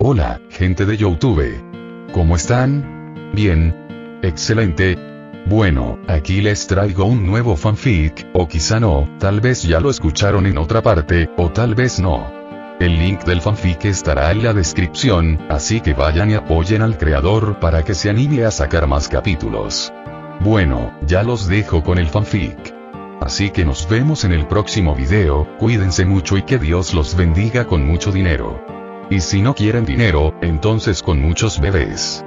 Hola, gente de YouTube. ¿Cómo están? Bien. Excelente. Bueno, aquí les traigo un nuevo fanfic, o quizá no, tal vez ya lo escucharon en otra parte, o tal vez no. El link del fanfic estará en la descripción, así que vayan y apoyen al creador para que se anime a sacar más capítulos. Bueno, ya los dejo con el fanfic. Así que nos vemos en el próximo video, cuídense mucho y que Dios los bendiga con mucho dinero. Y si no quieren dinero, entonces con muchos bebés.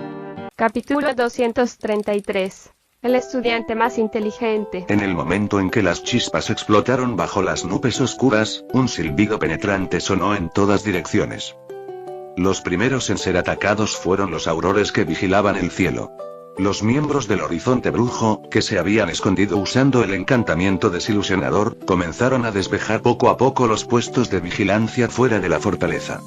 Capítulo 233. El estudiante más inteligente. En el momento en que las chispas explotaron bajo las nubes oscuras, un silbido penetrante sonó en todas direcciones. Los primeros en ser atacados fueron los aurores que vigilaban el cielo. Los miembros del Horizonte Brujo, que se habían escondido usando el encantamiento desilusionador, comenzaron a despejar poco a poco los puestos de vigilancia fuera de la fortaleza.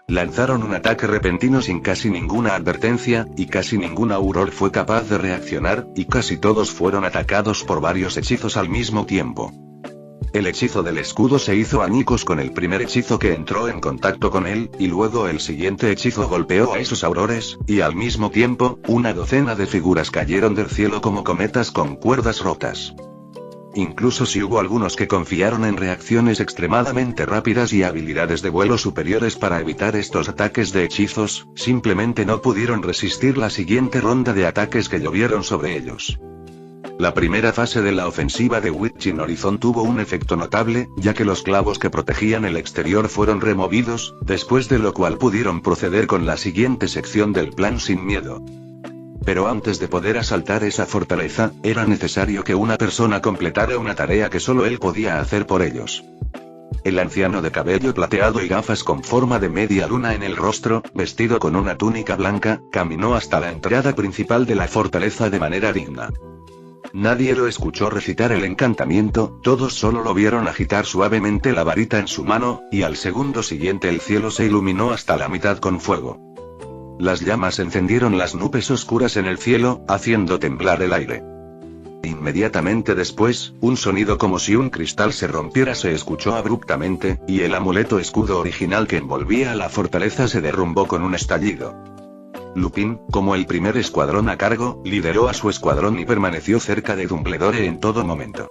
Lanzaron un ataque repentino sin casi ninguna advertencia, y casi ningún auror fue capaz de reaccionar, y casi todos fueron atacados por varios hechizos al mismo tiempo. El hechizo del escudo se hizo añicos con el primer hechizo que entró en contacto con él, y luego el siguiente hechizo golpeó a esos aurores, y al mismo tiempo, una docena de figuras cayeron del cielo como cometas con cuerdas rotas. Incluso si hubo algunos que confiaron en reacciones extremadamente rápidas y habilidades de vuelo superiores para evitar estos ataques de hechizos, simplemente no pudieron resistir la siguiente ronda de ataques que llovieron sobre ellos. La primera fase de la ofensiva de Witching Horizon tuvo un efecto notable, ya que los clavos que protegían el exterior fueron removidos, después de lo cual pudieron proceder con la siguiente sección del plan sin miedo. Pero antes de poder asaltar esa fortaleza, era necesario que una persona completara una tarea que solo él podía hacer por ellos. El anciano de cabello plateado y gafas con forma de media luna en el rostro, vestido con una túnica blanca, caminó hasta la entrada principal de la fortaleza de manera digna. Nadie lo escuchó recitar el encantamiento, todos solo lo vieron agitar suavemente la varita en su mano, y al segundo siguiente el cielo se iluminó hasta la mitad con fuego. Las llamas encendieron las nubes oscuras en el cielo, haciendo temblar el aire. Inmediatamente después, un sonido como si un cristal se rompiera se escuchó abruptamente, y el amuleto escudo original que envolvía a la fortaleza se derrumbó con un estallido. Lupin, como el primer escuadrón a cargo, lideró a su escuadrón y permaneció cerca de Dumbledore en todo momento.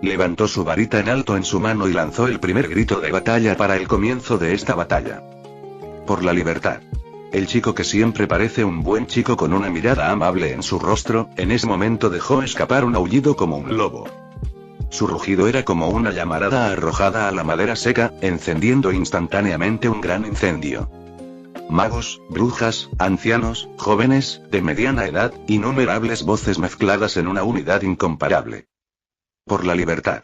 Levantó su varita en alto en su mano y lanzó el primer grito de batalla para el comienzo de esta batalla. Por la libertad. El chico que siempre parece un buen chico con una mirada amable en su rostro, en ese momento dejó escapar un aullido como un lobo. Su rugido era como una llamarada arrojada a la madera seca, encendiendo instantáneamente un gran incendio. Magos, brujas, ancianos, jóvenes, de mediana edad, innumerables voces mezcladas en una unidad incomparable. Por la libertad.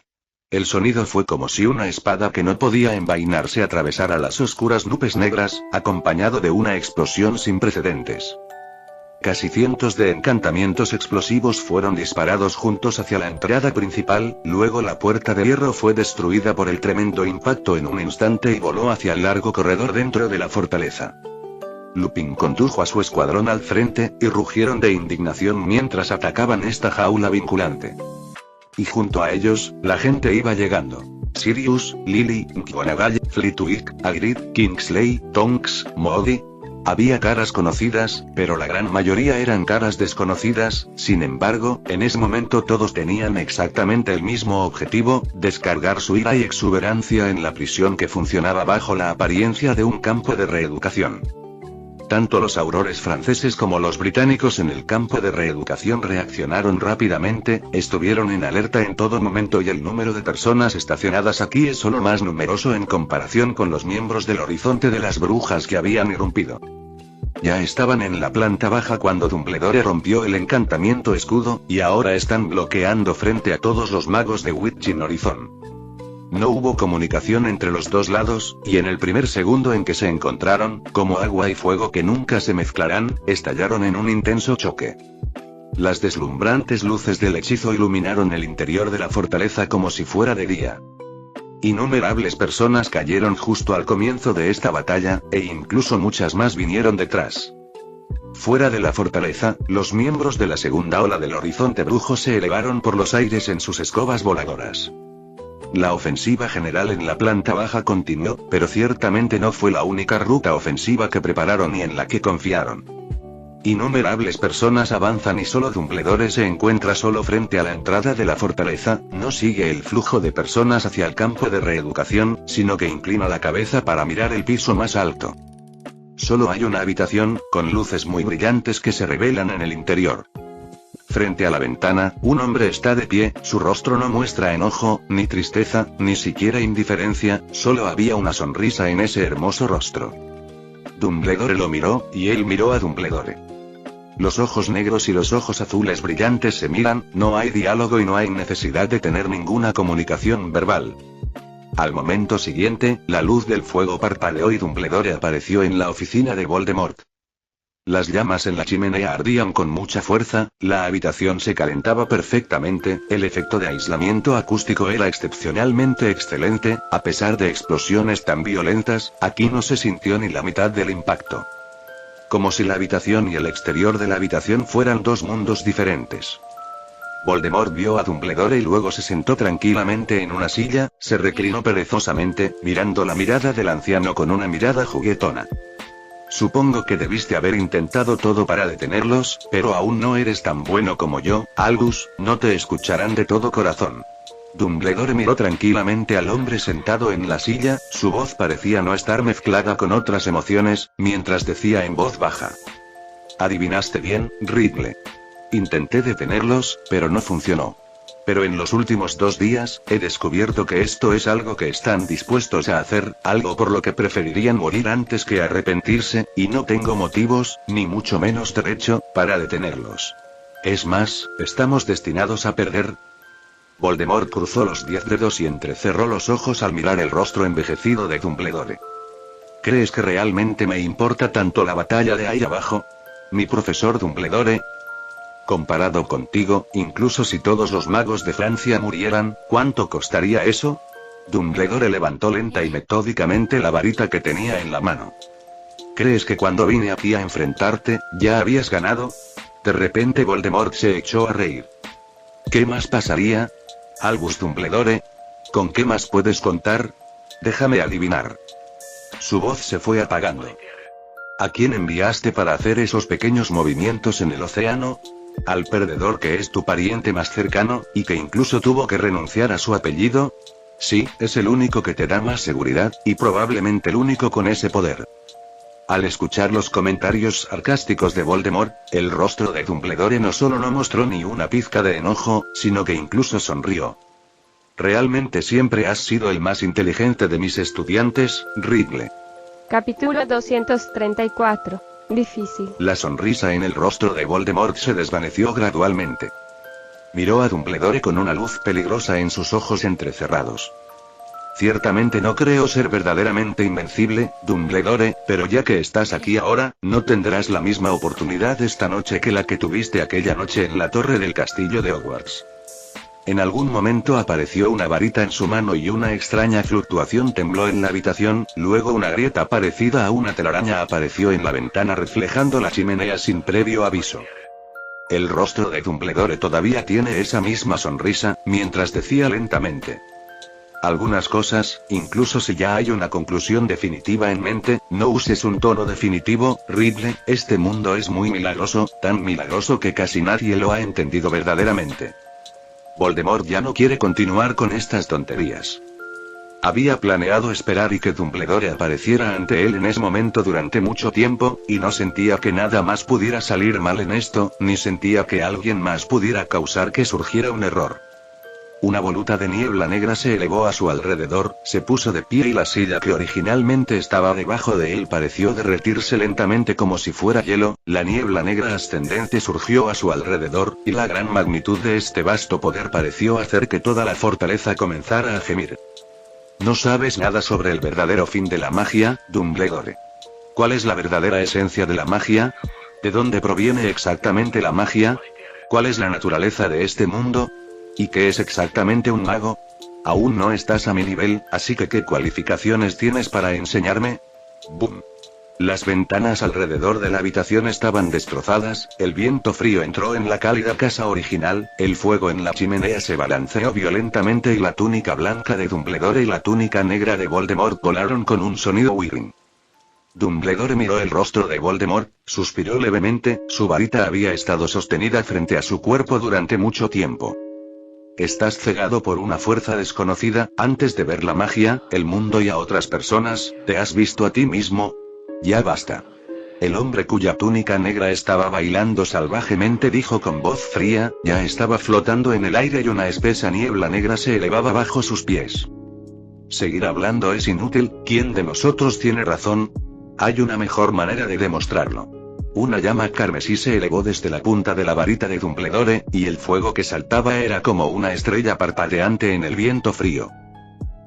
El sonido fue como si una espada que no podía envainarse atravesara las oscuras nubes negras, acompañado de una explosión sin precedentes. Casi cientos de encantamientos explosivos fueron disparados juntos hacia la entrada principal, luego la puerta de hierro fue destruida por el tremendo impacto en un instante y voló hacia el largo corredor dentro de la fortaleza. Lupin condujo a su escuadrón al frente, y rugieron de indignación mientras atacaban esta jaula vinculante. Y junto a ellos, la gente iba llegando. Sirius, Lily, McGonagall, Flitwick, Hagrid, Kingsley, Tonks, Moody. Había caras conocidas, pero la gran mayoría eran caras desconocidas. Sin embargo, en ese momento todos tenían exactamente el mismo objetivo, descargar su ira y exuberancia en la prisión que funcionaba bajo la apariencia de un campo de reeducación. Tanto los aurores franceses como los británicos en el campo de reeducación reaccionaron rápidamente, estuvieron en alerta en todo momento y el número de personas estacionadas aquí es solo más numeroso en comparación con los miembros del Horizonte de las Brujas que habían irrumpido. Ya estaban en la planta baja cuando Dumbledore rompió el encantamiento escudo, y ahora están bloqueando frente a todos los magos de Witching Horizon. No hubo comunicación entre los dos lados, y en el primer segundo en que se encontraron, como agua y fuego que nunca se mezclarán, estallaron en un intenso choque. Las deslumbrantes luces del hechizo iluminaron el interior de la fortaleza como si fuera de día. Innumerables personas cayeron justo al comienzo de esta batalla, e incluso muchas más vinieron detrás. Fuera de la fortaleza, los miembros de la segunda ola del Horizonte Brujo se elevaron por los aires en sus escobas voladoras. La ofensiva general en la planta baja continuó, pero ciertamente no fue la única ruta ofensiva que prepararon y en la que confiaron. Innumerables personas avanzan y solo Dumbledore se encuentra solo frente a la entrada de la fortaleza, no sigue el flujo de personas hacia el campo de reeducación, sino que inclina la cabeza para mirar el piso más alto. Solo hay una habitación, con luces muy brillantes que se revelan en el interior. Frente a la ventana, un hombre está de pie, su rostro no muestra enojo, ni tristeza, ni siquiera indiferencia, solo había una sonrisa en ese hermoso rostro. Dumbledore lo miró, y él miró a Dumbledore. Los ojos negros y los ojos azules brillantes se miran, no hay diálogo y no hay necesidad de tener ninguna comunicación verbal. Al momento siguiente, la luz del fuego parpadeó y Dumbledore apareció en la oficina de Voldemort. Las llamas en la chimenea ardían con mucha fuerza, la habitación se calentaba perfectamente, el efecto de aislamiento acústico era excepcionalmente excelente, a pesar de explosiones tan violentas, aquí no se sintió ni la mitad del impacto. Como si la habitación y el exterior de la habitación fueran dos mundos diferentes. Voldemort vio a Dumbledore y luego se sentó tranquilamente en una silla, se reclinó perezosamente, mirando la mirada del anciano con una mirada juguetona. Supongo que debiste haber intentado todo para detenerlos, pero aún no eres tan bueno como yo, Albus, no te escucharán de todo corazón. Dumbledore miró tranquilamente al hombre sentado en la silla, su voz parecía no estar mezclada con otras emociones, mientras decía en voz baja. Adivinaste bien, Ridley. Intenté detenerlos, pero no funcionó. Pero en los últimos 2 días, he descubierto que esto es algo que están dispuestos a hacer, algo por lo que preferirían morir antes que arrepentirse, y no tengo motivos, ni mucho menos derecho, para detenerlos. Es más, estamos destinados a perder. Voldemort cruzó los 10 dedos y entrecerró los ojos al mirar el rostro envejecido de Dumbledore. ¿Crees que realmente me importa tanto la batalla de ahí abajo? Mi profesor Dumbledore. Comparado contigo, incluso si todos los magos de Francia murieran, ¿cuánto costaría eso? Dumbledore levantó lenta y metódicamente la varita que tenía en la mano. ¿Crees que cuando vine aquí a enfrentarte, ya habías ganado? De repente Voldemort se echó a reír. ¿Qué más pasaría? Albus Dumbledore. ¿Con qué más puedes contar? Déjame adivinar. Su voz se fue apagando. ¿A quién enviaste para hacer esos pequeños movimientos en el océano? ¿Al perdedor que es tu pariente más cercano, y que incluso tuvo que renunciar a su apellido? Sí, es el único que te da más seguridad, y probablemente el único con ese poder. Al escuchar los comentarios sarcásticos de Voldemort, el rostro de Dumbledore no solo no mostró ni una pizca de enojo, sino que incluso sonrió. Realmente siempre has sido el más inteligente de mis estudiantes, Ridley. Capítulo 234. Difícil. La sonrisa en el rostro de Voldemort se desvaneció gradualmente. Miró a Dumbledore con una luz peligrosa en sus ojos entrecerrados. Ciertamente no creo ser verdaderamente invencible, Dumbledore, pero ya que estás aquí ahora, no tendrás la misma oportunidad esta noche que la que tuviste aquella noche en la torre del castillo de Hogwarts. En algún momento apareció una varita en su mano y una extraña fluctuación tembló en la habitación, luego una grieta parecida a una telaraña apareció en la ventana reflejando la chimenea sin previo aviso. El rostro de Dumbledore todavía tiene esa misma sonrisa, mientras decía lentamente. Algunas cosas, incluso si ya hay una conclusión definitiva en mente, no uses un tono definitivo, Ridley, este mundo es muy milagroso, tan milagroso que casi nadie lo ha entendido verdaderamente. Voldemort ya no quiere continuar con estas tonterías. Había planeado esperar y que Dumbledore apareciera ante él en ese momento durante mucho tiempo, y no sentía que nada más pudiera salir mal en esto, ni sentía que alguien más pudiera causar que surgiera un error. Una voluta de niebla negra se elevó a su alrededor, se puso de pie y la silla que originalmente estaba debajo de él pareció derretirse lentamente como si fuera hielo, la niebla negra ascendente surgió a su alrededor, y la gran magnitud de este vasto poder pareció hacer que toda la fortaleza comenzara a gemir. No sabes nada sobre el verdadero fin de la magia, Dumbledore. ¿Cuál es la verdadera esencia de la magia? ¿De dónde proviene exactamente la magia? ¿Cuál es la naturaleza de este mundo? ¿Y qué es exactamente un mago? Aún no estás a mi nivel, así que ¿qué cualificaciones tienes para enseñarme? ¡Bum! Las ventanas alrededor de la habitación estaban destrozadas, el viento frío entró en la cálida casa original, el fuego en la chimenea se balanceó violentamente y la túnica blanca de Dumbledore y la túnica negra de Voldemort volaron con un sonido whirring. Dumbledore miró el rostro de Voldemort, suspiró levemente, su varita había estado sostenida frente a su cuerpo durante mucho tiempo. Estás cegado por una fuerza desconocida, antes de ver la magia, el mundo y a otras personas, ¿te has visto a ti mismo? Ya basta. El hombre cuya túnica negra estaba bailando salvajemente dijo con voz fría, ya estaba flotando en el aire y una espesa niebla negra se elevaba bajo sus pies. Seguir hablando es inútil, ¿quién de nosotros tiene razón? Hay una mejor manera de demostrarlo. Una llama carmesí se elevó desde la punta de la varita de Dumbledore, y el fuego que saltaba era como una estrella parpadeante en el viento frío.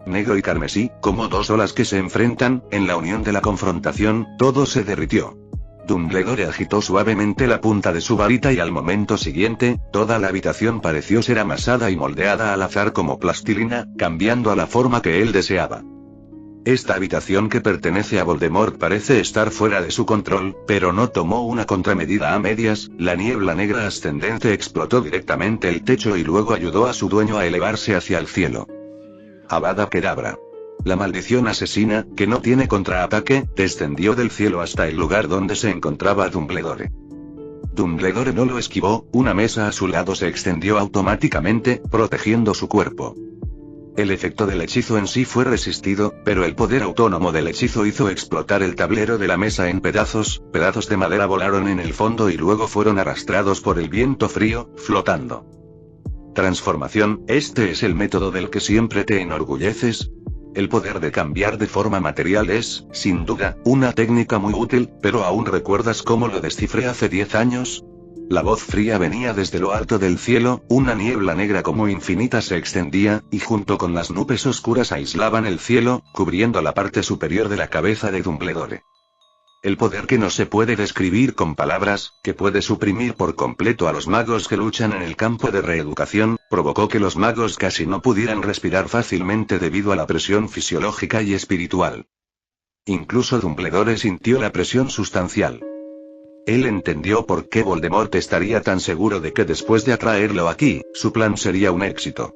Negro y carmesí, como dos olas que se enfrentan, en la unión de la confrontación, todo se derritió. Dumbledore agitó suavemente la punta de su varita y al momento siguiente, toda la habitación pareció ser amasada y moldeada al azar como plastilina, cambiando a la forma que él deseaba. Esta habitación que pertenece a Voldemort parece estar fuera de su control, pero no tomó una contramedida a medias, la niebla negra ascendente explotó directamente el techo y luego ayudó a su dueño a elevarse hacia el cielo. Avada Kedavra. La maldición asesina, que no tiene contraataque, descendió del cielo hasta el lugar donde se encontraba Dumbledore. Dumbledore no lo esquivó, una mesa a su lado se extendió automáticamente, protegiendo su cuerpo. El efecto del hechizo en sí fue resistido, pero el poder autónomo del hechizo hizo explotar el tablero de la mesa en pedazos de madera volaron en el fondo y luego fueron arrastrados por el viento frío, flotando. Transformación, ¿este es el método del que siempre te enorgulleces? El poder de cambiar de forma material es, sin duda, una técnica muy útil, pero ¿aún recuerdas cómo lo descifré hace 10 años? La voz fría venía desde lo alto del cielo, una niebla negra como infinita se extendía, y junto con las nubes oscuras aislaban el cielo, cubriendo la parte superior de la cabeza de Dumbledore. El poder que no se puede describir con palabras, que puede suprimir por completo a los magos que luchan en el campo de reeducación, provocó que los magos casi no pudieran respirar fácilmente debido a la presión fisiológica y espiritual. Incluso Dumbledore sintió la presión sustancial. Él entendió por qué Voldemort estaría tan seguro de que después de atraerlo aquí, su plan sería un éxito.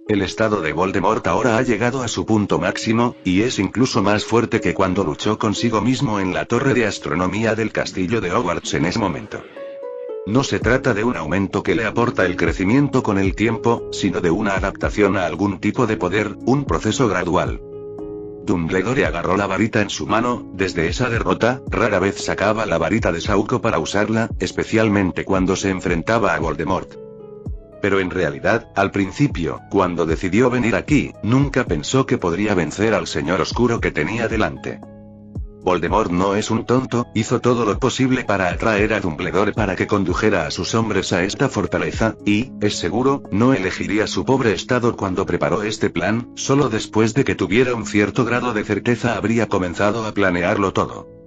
El estado de Voldemort ahora ha llegado a su punto máximo, y es incluso más fuerte que cuando luchó consigo mismo en la torre de astronomía del castillo de Hogwarts en ese momento. No se trata de un aumento que le aporta el crecimiento con el tiempo, sino de una adaptación a algún tipo de poder, un proceso gradual. Dumbledore agarró la varita en su mano, desde esa derrota, rara vez sacaba la varita de Sauco para usarla, especialmente cuando se enfrentaba a Voldemort. Pero en realidad, al principio, cuando decidió venir aquí, nunca pensó que podría vencer al señor oscuro que tenía delante. Voldemort no es un tonto, hizo todo lo posible para atraer a Dumbledore para que condujera a sus hombres a esta fortaleza, y, es seguro, no elegiría su pobre estado cuando preparó este plan, solo después de que tuviera un cierto grado de certeza habría comenzado a planearlo todo.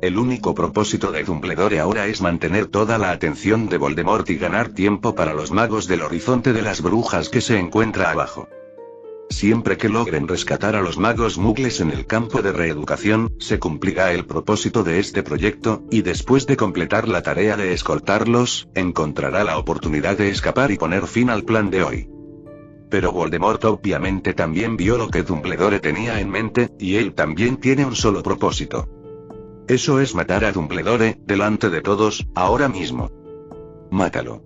El único propósito de Dumbledore ahora es mantener toda la atención de Voldemort y ganar tiempo para los magos del horizonte de las brujas que se encuentra abajo. Siempre que logren rescatar a los magos mugles en el campo de reeducación, se cumplirá el propósito de este proyecto, y después de completar la tarea de escoltarlos, encontrará la oportunidad de escapar y poner fin al plan de hoy. Pero Voldemort obviamente también vio lo que Dumbledore tenía en mente, y él también tiene un solo propósito. Eso es matar a Dumbledore, delante de todos, ahora mismo. Mátalo.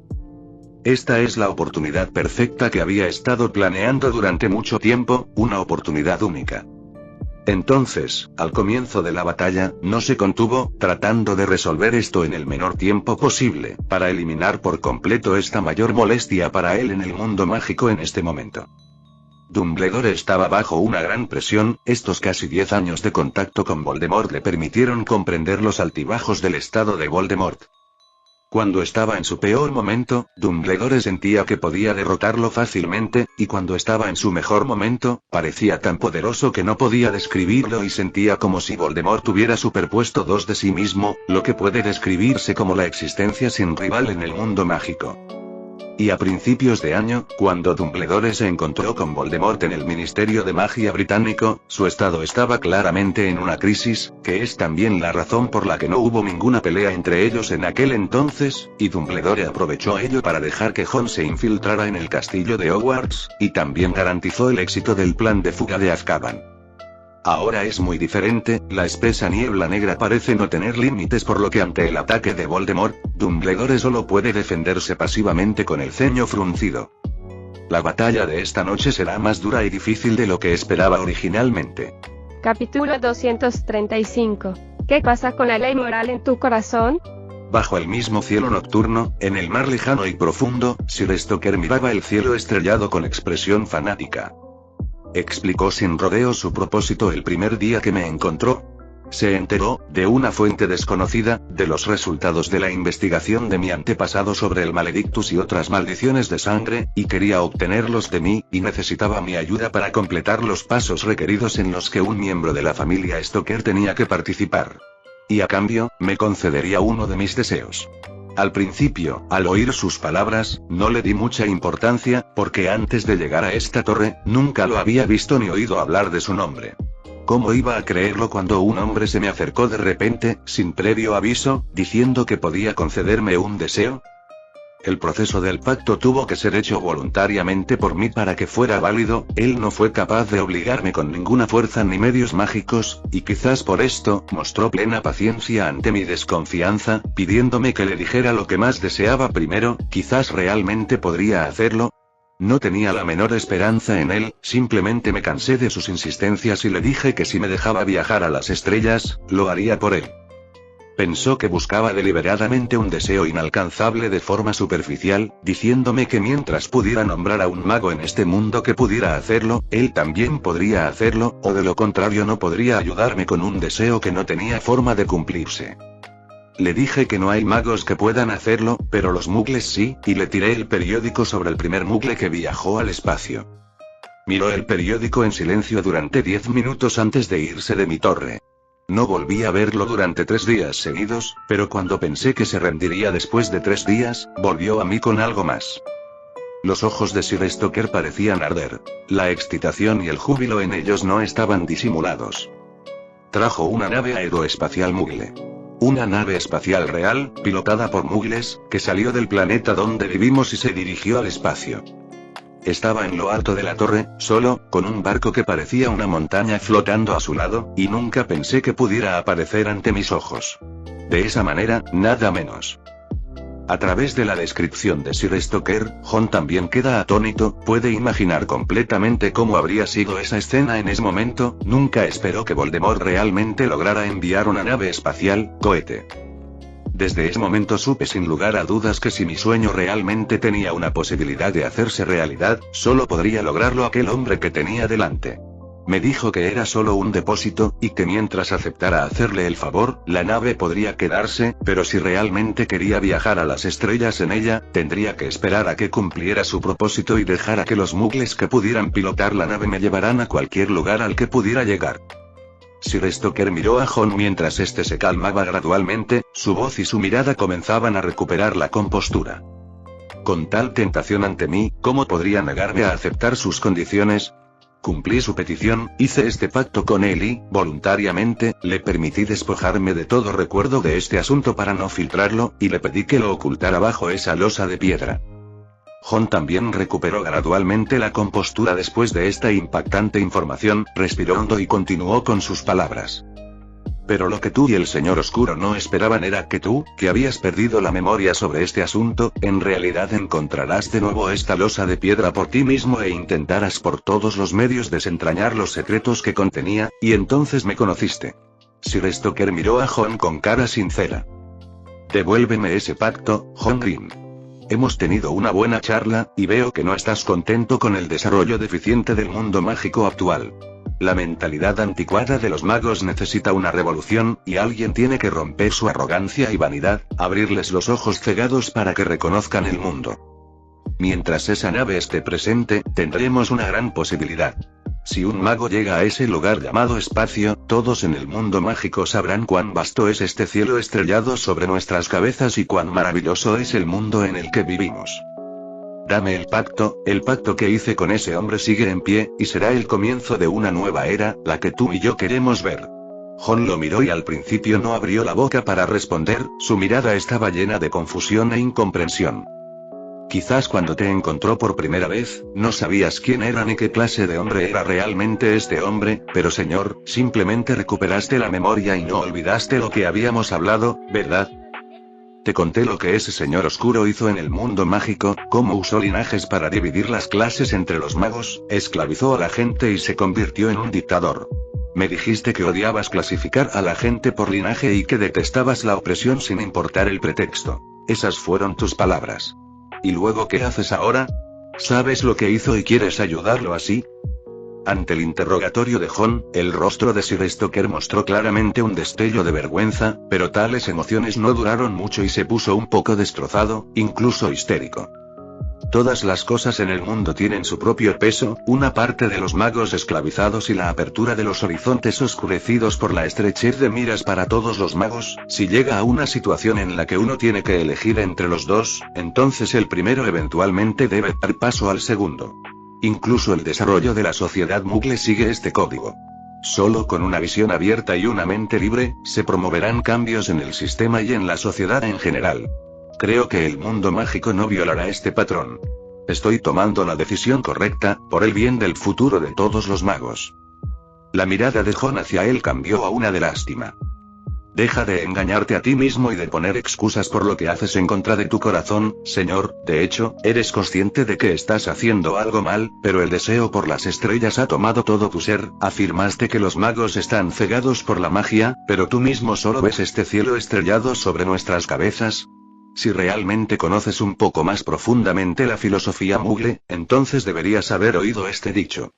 Esta es la oportunidad perfecta que había estado planeando durante mucho tiempo, una oportunidad única. Entonces, al comienzo de la batalla, no se contuvo, tratando de resolver esto en el menor tiempo posible, para eliminar por completo esta mayor molestia para él en el mundo mágico en este momento. Dumbledore estaba bajo una gran presión, estos casi 10 años de contacto con Voldemort le permitieron comprender los altibajos del estado de Voldemort. Cuando estaba en su peor momento, Dumbledore sentía que podía derrotarlo fácilmente, y cuando estaba en su mejor momento, parecía tan poderoso que no podía describirlo y sentía como si Voldemort hubiera superpuesto dos de sí mismo, lo que puede describirse como la existencia sin rival en el mundo mágico. Y a principios de año, cuando Dumbledore se encontró con Voldemort en el Ministerio de Magia británico, su estado estaba claramente en una crisis, que es también la razón por la que no hubo ninguna pelea entre ellos en aquel entonces, y Dumbledore aprovechó ello para dejar que Ron se infiltrara en el castillo de Hogwarts, y también garantizó el éxito del plan de fuga de Azkaban. Ahora es muy diferente, la espesa niebla negra parece no tener límites, por lo que ante el ataque de Voldemort, Dumbledore solo puede defenderse pasivamente con el ceño fruncido. La batalla de esta noche será más dura y difícil de lo que esperaba originalmente. Capítulo 235. ¿Qué pasa con la ley moral en tu corazón? Bajo el mismo cielo nocturno, en el mar lejano y profundo, Sir Stoker miraba el cielo estrellado con expresión fanática. Explicó sin rodeos su propósito el primer día que me encontró. Se enteró, de una fuente desconocida, de los resultados de la investigación de mi antepasado sobre el Maledictus y otras maldiciones de sangre, y quería obtenerlos de mí, y necesitaba mi ayuda para completar los pasos requeridos en los que un miembro de la familia Stoker tenía que participar. Y a cambio, me concedería uno de mis deseos. Al principio, al oír sus palabras, no le di mucha importancia, porque antes de llegar a esta torre, nunca lo había visto ni oído hablar de su nombre. ¿Cómo iba a creerlo cuando un hombre se me acercó de repente, sin previo aviso, diciendo que podía concederme un deseo? El proceso del pacto tuvo que ser hecho voluntariamente por mí para que fuera válido, él no fue capaz de obligarme con ninguna fuerza ni medios mágicos, y quizás por esto, mostró plena paciencia ante mi desconfianza, pidiéndome que le dijera lo que más deseaba primero, quizás realmente podría hacerlo. No tenía la menor esperanza en él, simplemente me cansé de sus insistencias y le dije que si me dejaba viajar a las estrellas, lo haría por él. Pensó que buscaba deliberadamente un deseo inalcanzable de forma superficial, diciéndome que mientras pudiera nombrar a un mago en este mundo que pudiera hacerlo, él también podría hacerlo, o de lo contrario no podría ayudarme con un deseo que no tenía forma de cumplirse. Le dije que no hay magos que puedan hacerlo, pero los mugles sí, y le tiré el periódico sobre el primer mugle que viajó al espacio. Miró el periódico en silencio durante 10 minutos antes de irse de mi torre. No volví a verlo durante 3 días seguidos, pero cuando pensé que se rendiría después de 3 días, volvió a mí con algo más. Los ojos de Sir Stoker parecían arder. La excitación y el júbilo en ellos no estaban disimulados. Trajo una nave aeroespacial mugle. Una nave espacial real, pilotada por mugles, que salió del planeta donde vivimos y se dirigió al espacio. Estaba en lo alto de la torre, solo, con un barco que parecía una montaña flotando a su lado, y nunca pensé que pudiera aparecer ante mis ojos. De esa manera, nada menos. A través de la descripción de Sir Stoker, Ron también queda atónito, puede imaginar completamente cómo habría sido esa escena en ese momento, nunca esperó que Voldemort realmente lograra enviar una nave espacial, cohete. Desde ese momento supe sin lugar a dudas que si mi sueño realmente tenía una posibilidad de hacerse realidad, solo podría lograrlo aquel hombre que tenía delante. Me dijo que era solo un depósito, y que mientras aceptara hacerle el favor, la nave podría quedarse, pero si realmente quería viajar a las estrellas en ella, tendría que esperar a que cumpliera su propósito y dejar a que los mugles que pudieran pilotar la nave me llevaran a cualquier lugar al que pudiera llegar. Sir Stoker miró a Ron mientras este se calmaba gradualmente, su voz y su mirada comenzaban a recuperar la compostura. Con tal tentación ante mí, ¿cómo podría negarme a aceptar sus condiciones? Cumplí su petición, hice este pacto con él y, voluntariamente, le permití despojarme de todo recuerdo de este asunto para no filtrarlo, y le pedí que lo ocultara bajo esa losa de piedra. Ron también recuperó gradualmente la compostura después de esta impactante información, respiró hondo y continuó con sus palabras. Pero lo que tú y el Señor Oscuro no esperaban era que tú, que habías perdido la memoria sobre este asunto, en realidad encontrarás de nuevo esta losa de piedra por ti mismo e intentarás por todos los medios desentrañar los secretos que contenía, y entonces me conociste. Sir Stoker miró a Ron con cara sincera. Devuélveme ese pacto, Ron Grimm. Hemos tenido una buena charla, y veo que no estás contento con el desarrollo deficiente del mundo mágico actual. La mentalidad anticuada de los magos necesita una revolución, y alguien tiene que romper su arrogancia y vanidad, abrirles los ojos cegados para que reconozcan el mundo. Mientras esa nave esté presente, tendremos una gran posibilidad. Si un mago llega a ese lugar llamado espacio, todos en el mundo mágico sabrán cuán vasto es este cielo estrellado sobre nuestras cabezas y cuán maravilloso es el mundo en el que vivimos. Dame el pacto que hice con ese hombre sigue en pie, y será el comienzo de una nueva era, la que tú y yo queremos ver. Jon lo miró y al principio no abrió la boca para responder, su mirada estaba llena de confusión e incomprensión. Quizás cuando te encontró por primera vez, no sabías quién era ni qué clase de hombre era realmente este hombre, pero señor, simplemente recuperaste la memoria y no olvidaste lo que habíamos hablado, ¿verdad? Te conté lo que ese señor oscuro hizo en el mundo mágico, cómo usó linajes para dividir las clases entre los magos, esclavizó a la gente y se convirtió en un dictador. Me dijiste que odiabas clasificar a la gente por linaje y que detestabas la opresión sin importar el pretexto. Esas fueron tus palabras. ¿Y luego qué haces ahora? ¿Sabes lo que hizo y quieres ayudarlo así? Ante el interrogatorio de Jon, el rostro de Sir Stoker mostró claramente un destello de vergüenza, pero tales emociones no duraron mucho y se puso un poco destrozado, incluso histérico. Todas las cosas en el mundo tienen su propio peso, una parte de los magos esclavizados y la apertura de los horizontes oscurecidos por la estrechez de miras para todos los magos. Si llega a una situación en la que uno tiene que elegir entre los dos, entonces el primero eventualmente debe dar paso al segundo. Incluso el desarrollo de la sociedad Moogle sigue este código. Solo con una visión abierta y una mente libre, se promoverán cambios en el sistema y en la sociedad en general. Creo que el mundo mágico no violará este patrón. Estoy tomando la decisión correcta, por el bien del futuro de todos los magos. La mirada de Jon hacia él cambió a una de lástima. Deja de engañarte a ti mismo y de poner excusas por lo que haces en contra de tu corazón, señor. De hecho, eres consciente de que estás haciendo algo mal, pero el deseo por las estrellas ha tomado todo tu ser. Afirmaste que los magos están cegados por la magia, pero tú mismo solo ves este cielo estrellado sobre nuestras cabezas. Si realmente conoces un poco más profundamente la filosofía Moogle, entonces deberías haber oído este dicho.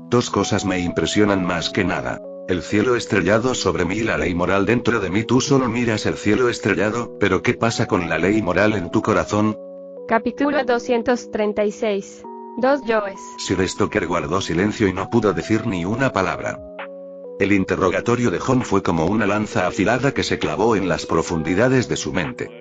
Dos cosas me impresionan más que nada. El cielo estrellado sobre mí y la ley moral dentro de mí. Tú solo miras el cielo estrellado, pero ¿qué pasa con la ley moral en tu corazón? Capítulo 236. Dos yoes. Sir Stoker guardó silencio y no pudo decir ni una palabra. El interrogatorio de Jon fue como una lanza afilada que se clavó en las profundidades de su mente.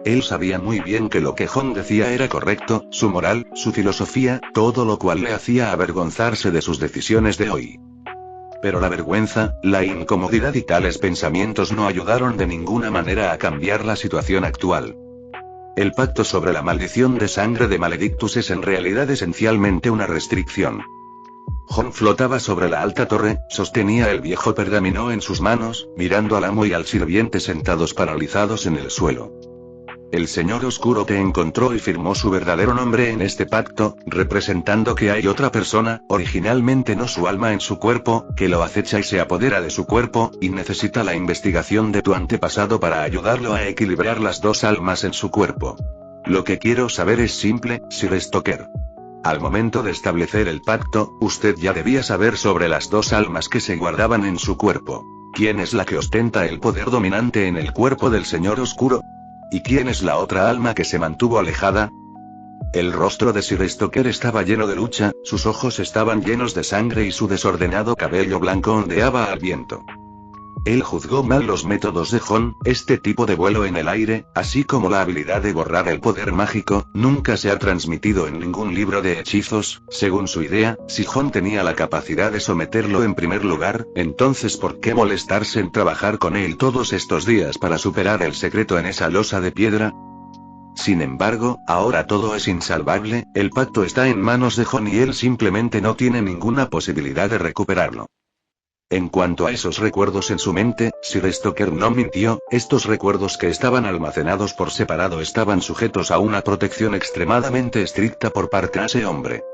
Él sabía muy bien que lo que Jon decía era correcto, su moral, su filosofía, todo lo cual le hacía avergonzarse de sus decisiones de hoy. Pero la vergüenza, la incomodidad y tales pensamientos no ayudaron de ninguna manera a cambiar la situación actual. El pacto sobre la maldición de sangre de Maledictus es en realidad esencialmente una restricción. Jon flotaba sobre la alta torre, sostenía el viejo pergamino en sus manos, mirando al amo y al sirviente sentados paralizados en el suelo. El Señor Oscuro te encontró y firmó su verdadero nombre en este pacto, representando que hay otra persona, originalmente no su alma en su cuerpo, que lo acecha y se apodera de su cuerpo, y necesita la investigación de tu antepasado para ayudarlo a equilibrar las dos almas en su cuerpo. Lo que quiero saber es simple, Sir Stoker. Al momento de establecer el pacto, usted ya debía saber sobre las dos almas que se guardaban en su cuerpo. ¿Quién es la que ostenta el poder dominante en el cuerpo del Señor Oscuro? ¿Y quién es la otra alma que se mantuvo alejada? El rostro de Sir Stoker estaba lleno de lucha, sus ojos estaban llenos de sangre y su desordenado cabello blanco ondeaba al viento. Él juzgó mal los métodos de Jon, este tipo de vuelo en el aire, así como la habilidad de borrar el poder mágico, nunca se ha transmitido en ningún libro de hechizos. Según su idea, si Jon tenía la capacidad de someterlo en primer lugar, entonces ¿por qué molestarse en trabajar con él todos estos días para superar el secreto en esa losa de piedra? Sin embargo, ahora todo es insalvable, el pacto está en manos de Jon y él simplemente no tiene ninguna posibilidad de recuperarlo. En cuanto a esos recuerdos en su mente, Sir Stoker no mintió, estos recuerdos que estaban almacenados por separado estaban sujetos a una protección extremadamente estricta por parte de ese hombre.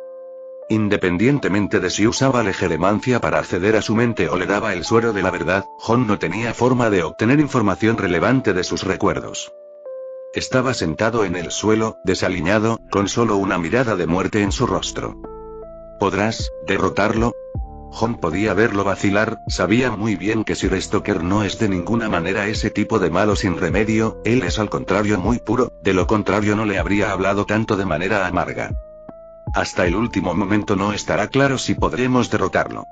Independientemente de si usaba legeremancia para acceder a su mente o le daba el suero de la verdad, Jon no tenía forma de obtener información relevante de sus recuerdos. Estaba sentado en el suelo, desaliñado, con solo una mirada de muerte en su rostro. ¿Podrás derrotarlo? Jon podía verlo vacilar, sabía muy bien que Sir Stoker no es de ninguna manera ese tipo de malo sin remedio, él es al contrario muy puro, de lo contrario no le habría hablado tanto de manera amarga. Hasta el último momento no estará claro si podremos derrotarlo.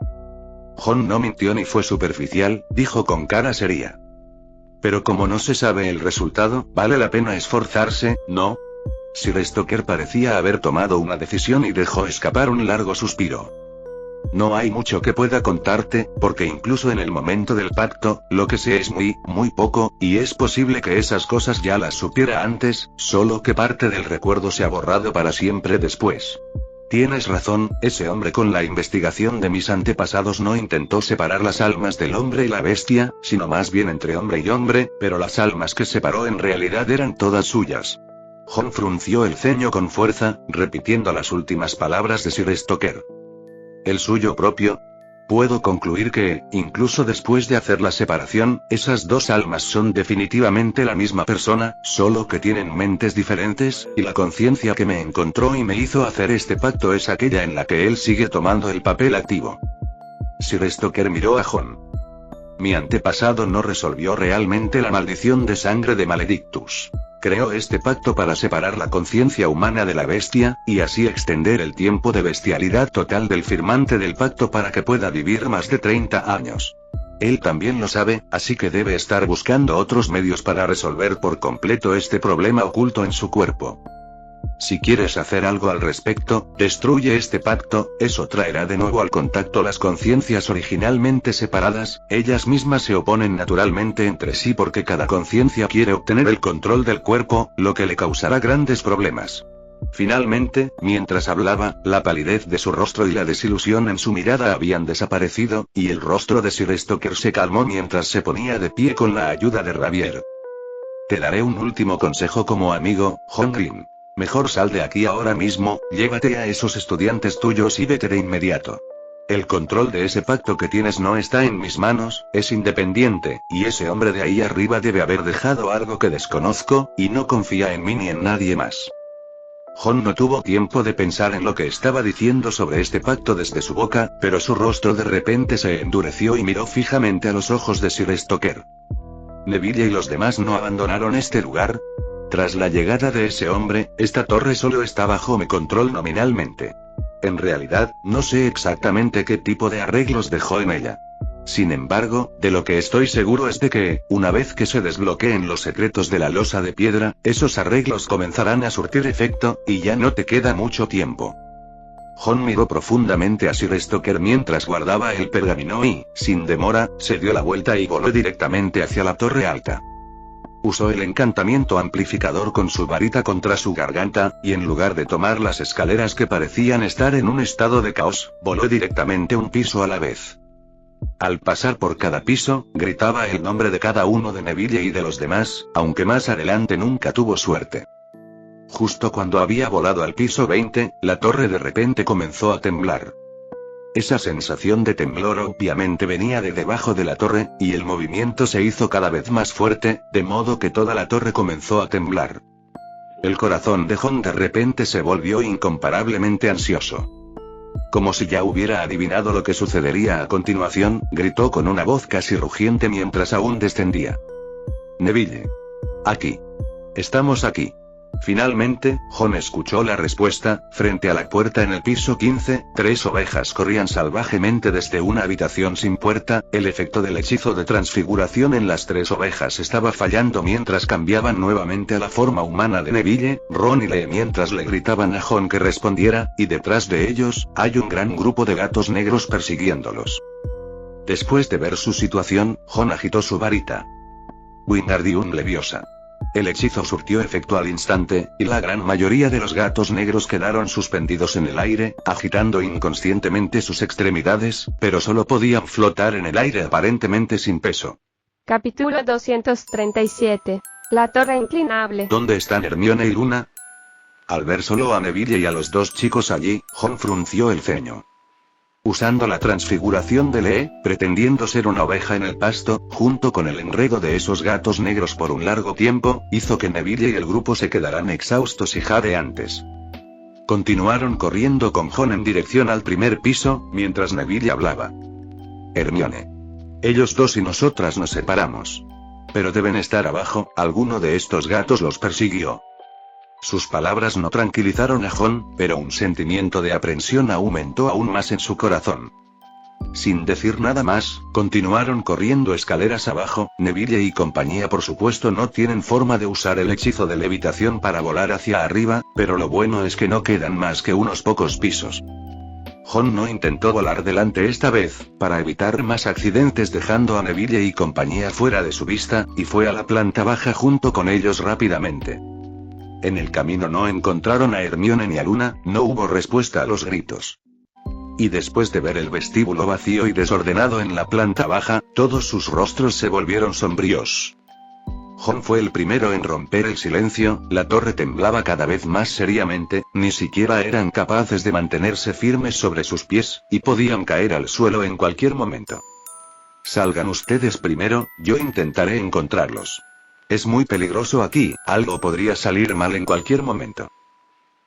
Jon no mintió ni fue superficial, dijo con cara seria. Pero como no se sabe el resultado, ¿vale la pena esforzarse, no? Sir Stoker parecía haber tomado una decisión y dejó escapar un largo suspiro. No hay mucho que pueda contarte, porque incluso en el momento del pacto, lo que sé es muy poco, y es posible que esas cosas ya las supiera antes, solo que parte del recuerdo se ha borrado para siempre después. Tienes razón, ese hombre con la investigación de mis antepasados no intentó separar las almas del hombre y la bestia, sino más bien entre hombre y hombre, pero las almas que separó en realidad eran todas suyas. Jon frunció el ceño con fuerza, repitiendo las últimas palabras de Sir Stoker. ¿El suyo propio? Puedo concluir que, incluso después de hacer la separación, esas dos almas son definitivamente la misma persona, solo que tienen mentes diferentes, y la conciencia que me encontró y me hizo hacer este pacto es aquella en la que él sigue tomando el papel activo. Sir Stoker miró a Jon. Mi antepasado no resolvió realmente la maldición de sangre de Maledictus. Creó este pacto para separar la conciencia humana de la bestia, y así extender el tiempo de bestialidad total del firmante del pacto para que pueda vivir más de 30 años. Él también lo sabe, así que debe estar buscando otros medios para resolver por completo este problema oculto en su cuerpo. Si quieres hacer algo al respecto, destruye este pacto, eso traerá de nuevo al contacto las conciencias originalmente separadas, ellas mismas se oponen naturalmente entre sí porque cada conciencia quiere obtener el control del cuerpo, lo que le causará grandes problemas. Finalmente, mientras hablaba, la palidez de su rostro y la desilusión en su mirada habían desaparecido, y el rostro de Sir Stoker se calmó mientras se ponía de pie con la ayuda de Ravier. Te daré un último consejo como amigo, Jon Green. Mejor sal de aquí ahora mismo, llévate a esos estudiantes tuyos y vete de inmediato. El control de ese pacto que tienes no está en mis manos, es independiente, y ese hombre de ahí arriba debe haber dejado algo que desconozco, y no confía en mí ni en nadie más. Jon no tuvo tiempo de pensar en lo que estaba diciendo sobre este pacto desde su boca, pero su rostro de repente se endureció y miró fijamente a los ojos de Sir Stoker. ¿Neville y los demás no abandonaron este lugar? Tras la llegada de ese hombre, esta torre solo está bajo mi control nominalmente. En realidad, no sé exactamente qué tipo de arreglos dejó en ella. Sin embargo, de lo que estoy seguro es de que, una vez que se desbloqueen los secretos de la losa de piedra, esos arreglos comenzarán a surtir efecto, y ya no te queda mucho tiempo. Jon miró profundamente a Sir Stoker mientras guardaba el pergamino y, sin demora, se dio la vuelta y voló directamente hacia la torre alta. Usó el encantamiento amplificador con su varita contra su garganta, y en lugar de tomar las escaleras que parecían estar en un estado de caos, voló directamente un piso a la vez. Al pasar por cada piso, gritaba el nombre de cada uno de Neville y de los demás, aunque más adelante nunca tuvo suerte. Justo cuando había volado al piso 20, la torre de repente comenzó a temblar. Esa sensación de temblor obviamente venía de debajo de la torre, y el movimiento se hizo cada vez más fuerte, de modo que toda la torre comenzó a temblar. El corazón de Jon de repente se volvió incomparablemente ansioso. Como si ya hubiera adivinado lo que sucedería a continuación, gritó con una voz casi rugiente mientras aún descendía. Neville. Aquí. Estamos aquí. Finalmente, Jon escuchó la respuesta. Frente a la puerta en el piso 15, 3 ovejas corrían salvajemente desde una habitación sin puerta. El efecto del hechizo de transfiguración en las 3 ovejas estaba fallando mientras cambiaban nuevamente a la forma humana de Neville, Ron y Lee mientras le gritaban a Jon que respondiera, y detrás de ellos, hay un gran grupo de gatos negros persiguiéndolos. Después de ver su situación, Jon agitó su varita. Wingardium Leviosa. El hechizo surtió efecto al instante, y la gran mayoría de los gatos negros quedaron suspendidos en el aire, agitando inconscientemente sus extremidades, pero solo podían flotar en el aire aparentemente sin peso. Capítulo 237. La torre inclinable. ¿Dónde están Hermione y Luna? Al ver solo a Neville y a los 2 chicos allí, Jon frunció el ceño. Usando la transfiguración de Lee, pretendiendo ser una oveja en el pasto, junto con el enredo de esos gatos negros por un largo tiempo, hizo que Neville y el grupo se quedaran exhaustos y jadeantes. Continuaron corriendo con Jon en dirección al primer piso, mientras Neville hablaba. Hermione. Ellos 2 y nosotras nos separamos. Pero deben estar abajo, alguno de estos gatos los persiguió. Sus palabras no tranquilizaron a Jon, pero un sentimiento de aprensión aumentó aún más en su corazón. Sin decir nada más, continuaron corriendo escaleras abajo. Neville y compañía por supuesto no tienen forma de usar el hechizo de levitación para volar hacia arriba, pero lo bueno es que no quedan más que unos pocos pisos. Jon no intentó volar delante esta vez, para evitar más accidentes, dejando a Neville y compañía fuera de su vista, y fue a la planta baja junto con ellos rápidamente. En el camino no encontraron a Hermione ni a Luna, no hubo respuesta a los gritos. Y después de ver el vestíbulo vacío y desordenado en la planta baja, todos sus rostros se volvieron sombríos. Jon fue el primero en romper el silencio. La torre temblaba cada vez más seriamente, ni siquiera eran capaces de mantenerse firmes sobre sus pies, y podían caer al suelo en cualquier momento. Salgan ustedes primero, yo intentaré encontrarlos. Es muy peligroso aquí, algo podría salir mal en cualquier momento.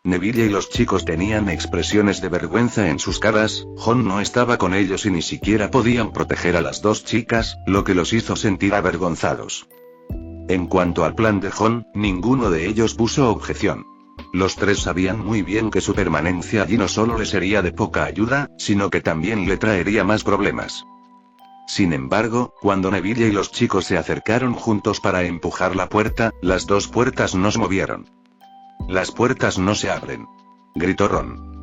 Neville y los chicos tenían expresiones de vergüenza en sus caras. Jon no estaba con ellos y ni siquiera podían proteger a las dos chicas, lo que los hizo sentir avergonzados. En cuanto al plan de Jon, ninguno de ellos puso objeción. Los tres sabían muy bien que su permanencia allí no solo le sería de poca ayuda, sino que también le traería más problemas. Sin embargo, cuando Neville y los chicos se acercaron juntos para empujar la puerta, las dos puertas no se movieron. «Las puertas no se abren», gritó Ron.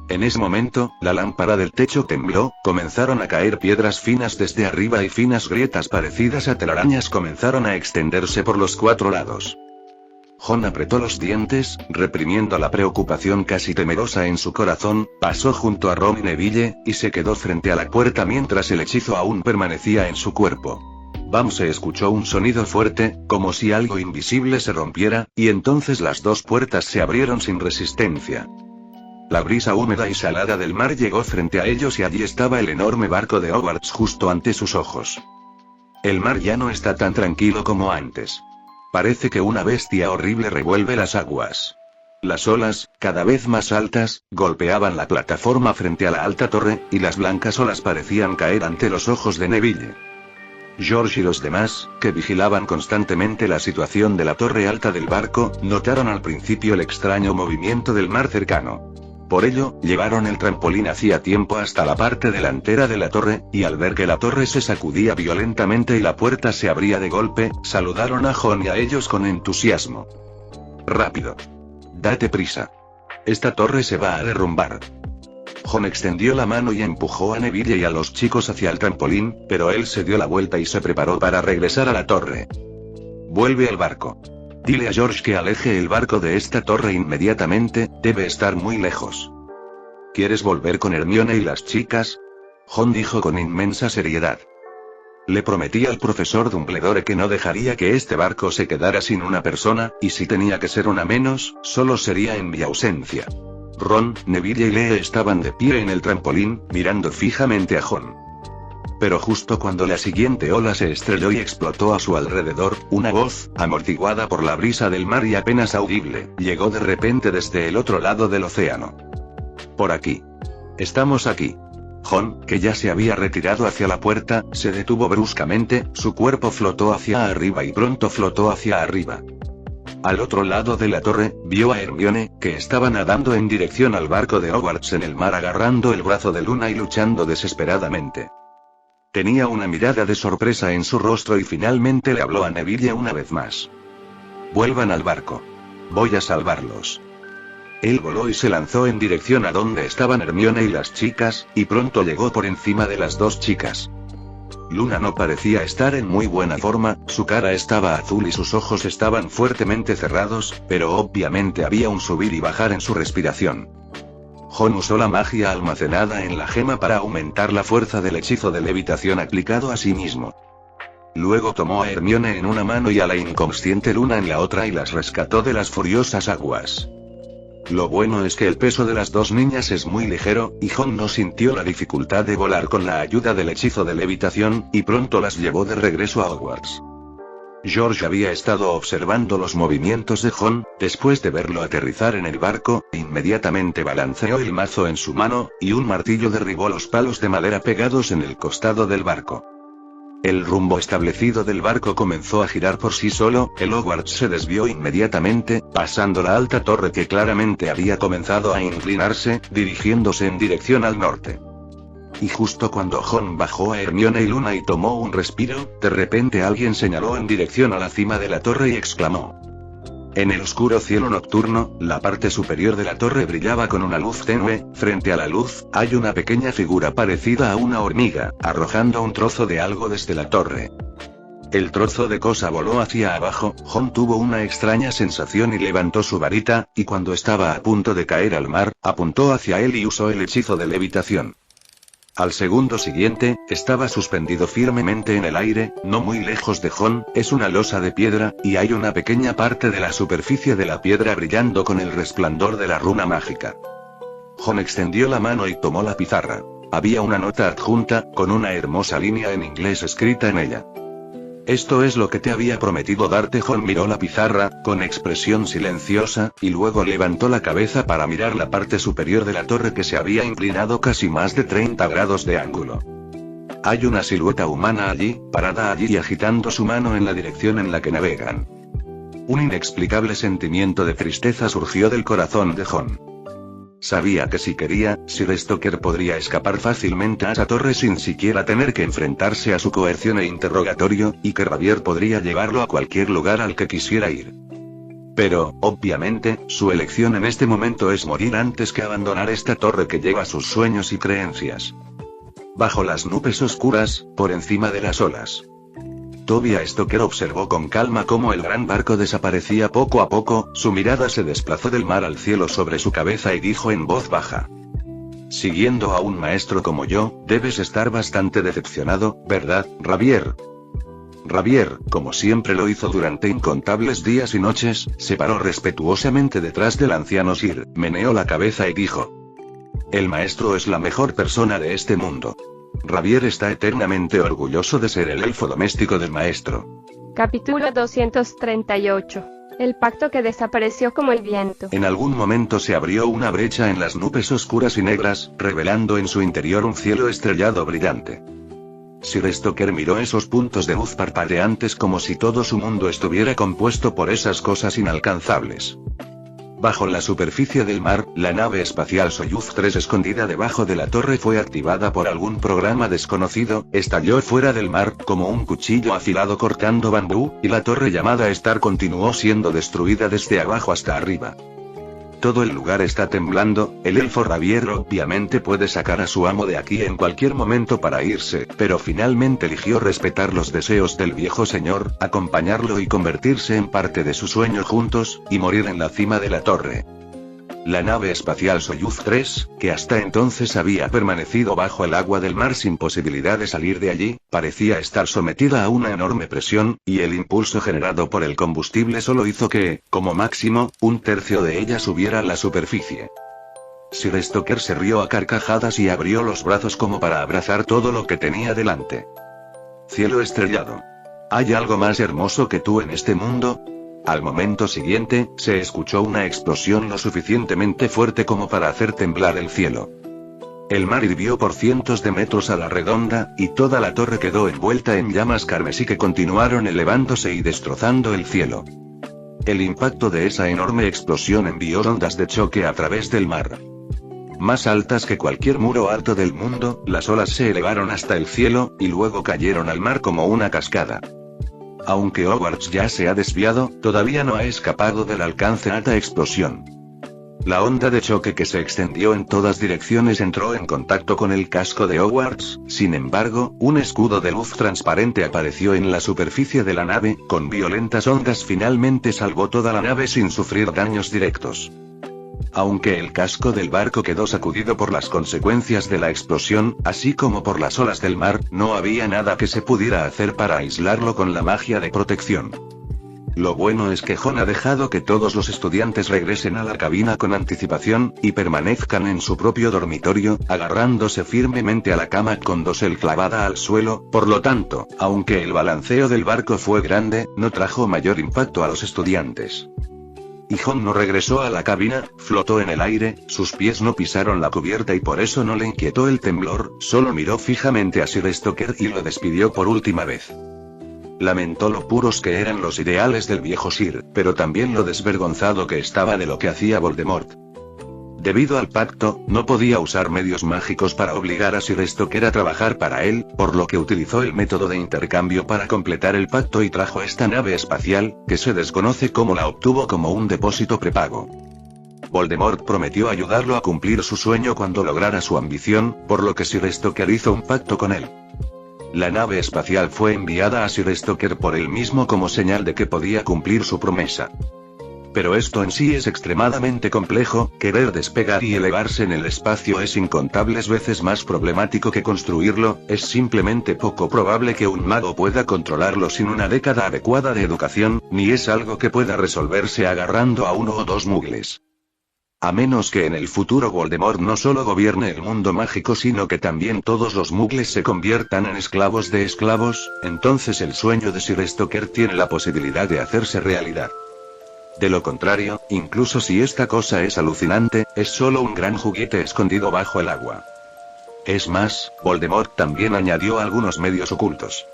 En ese momento, la lámpara del techo tembló, comenzaron a caer piedras finas desde arriba y finas grietas parecidas a telarañas comenzaron a extenderse por los cuatro lados. Jon apretó los dientes, reprimiendo la preocupación casi temerosa en su corazón, pasó junto a Ron y Neville, y se quedó frente a la puerta mientras el hechizo aún permanecía en su cuerpo. ¡Bam! Se escuchó un sonido fuerte, como si algo invisible se rompiera, y entonces las dos puertas se abrieron sin resistencia. La brisa húmeda y salada del mar llegó frente a ellos y allí estaba el enorme barco de Hogwarts justo ante sus ojos. El mar ya no está tan tranquilo como antes. Parece que una bestia horrible revuelve las aguas. Las olas, cada vez más altas, golpeaban la plataforma frente a la alta torre, y las blancas olas parecían caer ante los ojos de Neville. George y los demás, que vigilaban constantemente la situación de la torre alta del barco, notaron al principio el extraño movimiento del mar cercano. Por ello, llevaron el trampolín hacía tiempo hasta la parte delantera de la torre, y al ver que la torre se sacudía violentamente y la puerta se abría de golpe, saludaron a Jon y a ellos con entusiasmo. «Rápido. Date prisa. Esta torre se va a derrumbar». Jon extendió la mano y empujó a Neville y a los chicos hacia el trampolín, pero él se dio la vuelta y se preparó para regresar a la torre. «Vuelve al barco. Dile a George que aleje el barco de esta torre inmediatamente, debe estar muy lejos». «¿Quieres volver con Hermione y las chicas?», Jon dijo con inmensa seriedad. Le prometí al profesor Dumbledore que no dejaría que este barco se quedara sin una persona, y si tenía que ser una menos, solo sería en mi ausencia. Ron, Neville y Lee estaban de pie en el trampolín, mirando fijamente a Jon. Pero justo cuando la siguiente ola se estrelló y explotó a su alrededor, una voz, amortiguada por la brisa del mar y apenas audible, llegó de repente desde el otro lado del océano. «Por aquí. Estamos aquí». Jon, que ya se había retirado hacia la puerta, se detuvo bruscamente, su cuerpo flotó hacia arriba y pronto flotó hacia arriba. Al otro lado de la torre, vio a Hermione, que estaba nadando en dirección al barco de Hogwarts en el mar agarrando el brazo de Luna y luchando desesperadamente. Tenía una mirada de sorpresa en su rostro y finalmente le habló a Neville una vez más. «Vuelvan al barco. Voy a salvarlos». Él voló y se lanzó en dirección a donde estaban Hermione y las chicas, y pronto llegó por encima de las dos chicas. Luna no parecía estar en muy buena forma, su cara estaba azul y sus ojos estaban fuertemente cerrados, pero obviamente había un subir y bajar en su respiración. Jon usó la magia almacenada en la gema para aumentar la fuerza del hechizo de levitación aplicado a sí mismo. Luego tomó a Hermione en una mano y a la inconsciente Luna en la otra y las rescató de las furiosas aguas. Lo bueno es que el peso de las dos niñas es muy ligero, y Jon no sintió la dificultad de volar con la ayuda del hechizo de levitación, y pronto las llevó de regreso a Hogwarts. George había estado observando los movimientos de Jon, después de verlo aterrizar en el barco, inmediatamente balanceó el mazo en su mano, y un martillo derribó los palos de madera pegados en el costado del barco. El rumbo establecido del barco comenzó a girar por sí solo, el Hogwarts se desvió inmediatamente, pasando la alta torre que claramente había comenzado a inclinarse, dirigiéndose en dirección al norte. Y justo cuando Jon bajó a Hermione y Luna y tomó un respiro, de repente alguien señaló en dirección a la cima de la torre y exclamó. En el oscuro cielo nocturno, la parte superior de la torre brillaba con una luz tenue. Frente a la luz, hay una pequeña figura parecida a una hormiga, arrojando un trozo de algo desde la torre. El trozo de cosa voló hacia abajo. Jon tuvo una extraña sensación y levantó su varita, y cuando estaba a punto de caer al mar, apuntó hacia él y usó el hechizo de levitación. Al segundo siguiente, estaba suspendido firmemente en el aire, no muy lejos de Jon. Es una losa de piedra, y hay una pequeña parte de la superficie de la piedra brillando con el resplandor de la runa mágica. Jon extendió la mano y tomó la pizarra. Había una nota adjunta, con una hermosa línea en inglés escrita en ella. Esto es lo que te había prometido darte. Jon miró la pizarra, con expresión silenciosa, y luego levantó la cabeza para mirar la parte superior de la torre que se había inclinado casi más de 30 grados de ángulo. Hay una silueta humana allí, parada allí y agitando su mano en la dirección en la que navegan. Un inexplicable sentimiento de tristeza surgió del corazón de Jon. Sabía que si quería, Sir Stoker podría escapar fácilmente a esa torre sin siquiera tener que enfrentarse a su coerción e interrogatorio, y que Rabier podría llevarlo a cualquier lugar al que quisiera ir. Pero, obviamente, su elección en este momento es morir antes que abandonar esta torre que lleva sus sueños y creencias. Bajo las nubes oscuras, por encima de las olas. Tobias Stoker observó con calma cómo el gran barco desaparecía poco a poco. Su mirada se desplazó del mar al cielo sobre su cabeza y dijo en voz baja. Siguiendo a un maestro como yo, debes estar bastante decepcionado, ¿verdad, Rabier? Rabier, como siempre lo hizo durante incontables días y noches, se paró respetuosamente detrás del anciano Sir, meneó la cabeza y dijo. El maestro es la mejor persona de este mundo. Rabier está eternamente orgulloso de ser el elfo doméstico del maestro. Capítulo 238. El pacto que desapareció como el viento. En algún momento se abrió una brecha en las nubes oscuras y negras, revelando en su interior un cielo estrellado brillante. Sir Stoker miró esos puntos de luz parpadeantes como si todo su mundo estuviera compuesto por esas cosas inalcanzables. Bajo la superficie del mar, la nave espacial Soyuz 3 escondida debajo de la torre fue activada por algún programa desconocido, estalló fuera del mar, como un cuchillo afilado cortando bambú, y la torre llamada Star continuó siendo destruida desde abajo hasta arriba. Todo el lugar está temblando. El elfo Rabier obviamente puede sacar a su amo de aquí en cualquier momento para irse, pero finalmente eligió respetar los deseos del viejo señor, acompañarlo y convertirse en parte de su sueño juntos, y morir en la cima de la torre. La nave espacial Soyuz 3, que hasta entonces había permanecido bajo el agua del mar sin posibilidad de salir de allí, parecía estar sometida a una enorme presión, y el impulso generado por el combustible solo hizo que, como máximo, un tercio de ella subiera a la superficie. Sir Stoker se rió a carcajadas y abrió los brazos como para abrazar todo lo que tenía delante. Cielo estrellado. ¿Hay algo más hermoso que tú en este mundo? Al momento siguiente, se escuchó una explosión lo suficientemente fuerte como para hacer temblar el cielo. El mar hirvió por cientos de metros a la redonda, y toda la torre quedó envuelta en llamas carmesí que continuaron elevándose y destrozando el cielo. El impacto de esa enorme explosión envió ondas de choque a través del mar. Más altas que cualquier muro alto del mundo, las olas se elevaron hasta el cielo, y luego cayeron al mar como una cascada. Aunque Hogwarts ya se ha desviado, todavía no ha escapado del alcance de esta explosión. La onda de choque que se extendió en todas direcciones entró en contacto con el casco de Hogwarts. Sin embargo, un escudo de luz transparente apareció en la superficie de la nave, con violentas ondas finalmente salvó toda la nave sin sufrir daños directos. Aunque el casco del barco quedó sacudido por las consecuencias de la explosión, así como por las olas del mar, no había nada que se pudiera hacer para aislarlo con la magia de protección. Lo bueno es que Jon ha dejado que todos los estudiantes regresen a la cabina con anticipación, y permanezcan en su propio dormitorio, agarrándose firmemente a la cama con dosel clavada al suelo. Por lo tanto, aunque el balanceo del barco fue grande, no trajo mayor impacto a los estudiantes. Y Jon no regresó a la cabina, flotó en el aire, sus pies no pisaron la cubierta y por eso no le inquietó el temblor, solo miró fijamente a Sir Stoker y lo despidió por última vez. Lamentó lo puros que eran los ideales del viejo Sir, pero también lo desvergonzado que estaba de lo que hacía Voldemort. Debido al pacto, no podía usar medios mágicos para obligar a Sir Stoker a trabajar para él, por lo que utilizó el método de intercambio para completar el pacto y trajo esta nave espacial, que se desconoce cómo la obtuvo como un depósito prepago. Voldemort prometió ayudarlo a cumplir su sueño cuando lograra su ambición, por lo que Sir Stoker hizo un pacto con él. La nave espacial fue enviada a Sir Stoker por él mismo como señal de que podía cumplir su promesa. Pero esto en sí es extremadamente complejo, querer despegar y elevarse en el espacio es incontables veces más problemático que construirlo, es simplemente poco probable que un mago pueda controlarlo sin una década adecuada de educación, ni es algo que pueda resolverse agarrando a uno o dos muggles. A menos que en el futuro Voldemort no solo gobierne el mundo mágico sino que también todos los muggles se conviertan en esclavos de esclavos, entonces el sueño de Sir Stoker tiene la posibilidad de hacerse realidad. De lo contrario, incluso si esta cosa es alucinante, es solo un gran juguete escondido bajo el agua. Es más, Voldemort también añadió algunos medios ocultos.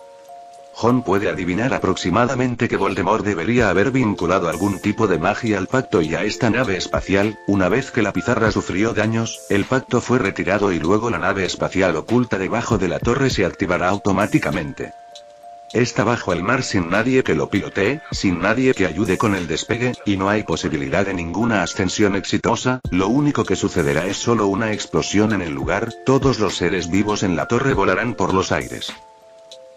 Jon puede adivinar aproximadamente que Voldemort debería haber vinculado algún tipo de magia al pacto y a esta nave espacial. Una vez que la pizarra sufrió daños, el pacto fue retirado y luego la nave espacial oculta debajo de la torre se activará automáticamente. Está bajo el mar sin nadie que lo pilotee, sin nadie que ayude con el despegue, y no hay posibilidad de ninguna ascensión exitosa. Lo único que sucederá es solo una explosión en el lugar, todos los seres vivos en la torre volarán por los aires.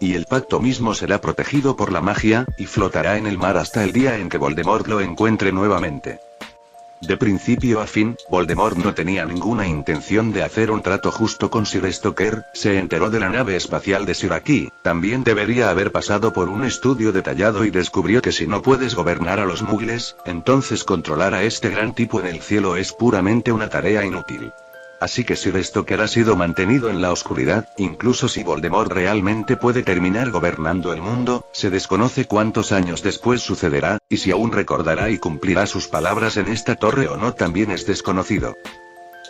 Y el pacto mismo será protegido por la magia, y flotará en el mar hasta el día en que Voldemort lo encuentre nuevamente. De principio a fin, Voldemort no tenía ninguna intención de hacer un trato justo con Sir Stoker. Se enteró de la nave espacial de Siraki, también debería haber pasado por un estudio detallado y descubrió que si no puedes gobernar a los muggles, entonces controlar a este gran tipo en el cielo es puramente una tarea inútil. Así que Sir Stoker ha sido mantenido en la oscuridad, incluso si Voldemort realmente puede terminar gobernando el mundo, se desconoce cuántos años después sucederá, y si aún recordará y cumplirá sus palabras en esta torre o no también es desconocido.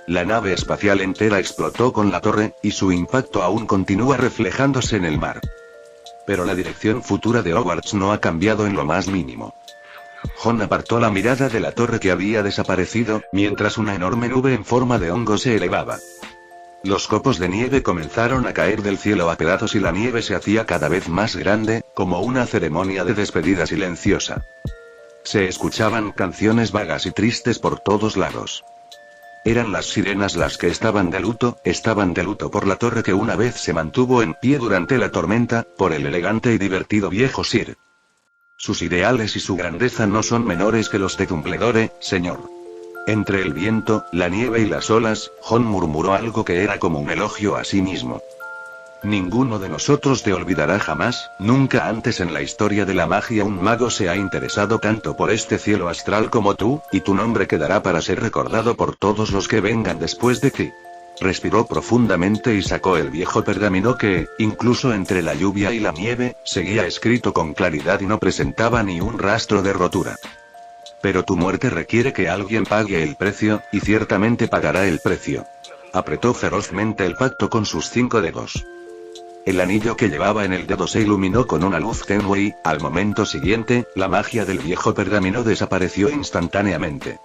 La nave espacial entera explotó con la torre, y su impacto aún continúa reflejándose en el mar. Pero la dirección futura de Hogwarts no ha cambiado en lo más mínimo. Jon apartó la mirada de la torre que había desaparecido, mientras una enorme nube en forma de hongo se elevaba. Los copos de nieve comenzaron a caer del cielo a pedazos y la nieve se hacía cada vez más grande, como una ceremonia de despedida silenciosa. Se escuchaban canciones vagas y tristes por todos lados. Eran las sirenas las que estaban de luto por la torre que una vez se mantuvo en pie durante la tormenta, por el elegante y divertido viejo Sir. Sus ideales y su grandeza no son menores que los de Dumbledore, señor. Entre el viento, la nieve y las olas, Jon murmuró algo que era como un elogio a sí mismo. Ninguno de nosotros te olvidará jamás, nunca antes en la historia de la magia un mago se ha interesado tanto por este cielo astral como tú, y tu nombre quedará para ser recordado por todos los que vengan después de ti. Respiró profundamente y sacó el viejo pergamino que, incluso entre la lluvia y la nieve, seguía escrito con claridad y no presentaba ni un rastro de rotura. Pero tu muerte requiere que alguien pague el precio, y ciertamente pagará el precio. Apretó ferozmente el pacto con sus 5 dedos. El anillo que llevaba en el dedo se iluminó con una luz tenue y, al momento siguiente, la magia del viejo pergamino desapareció instantáneamente.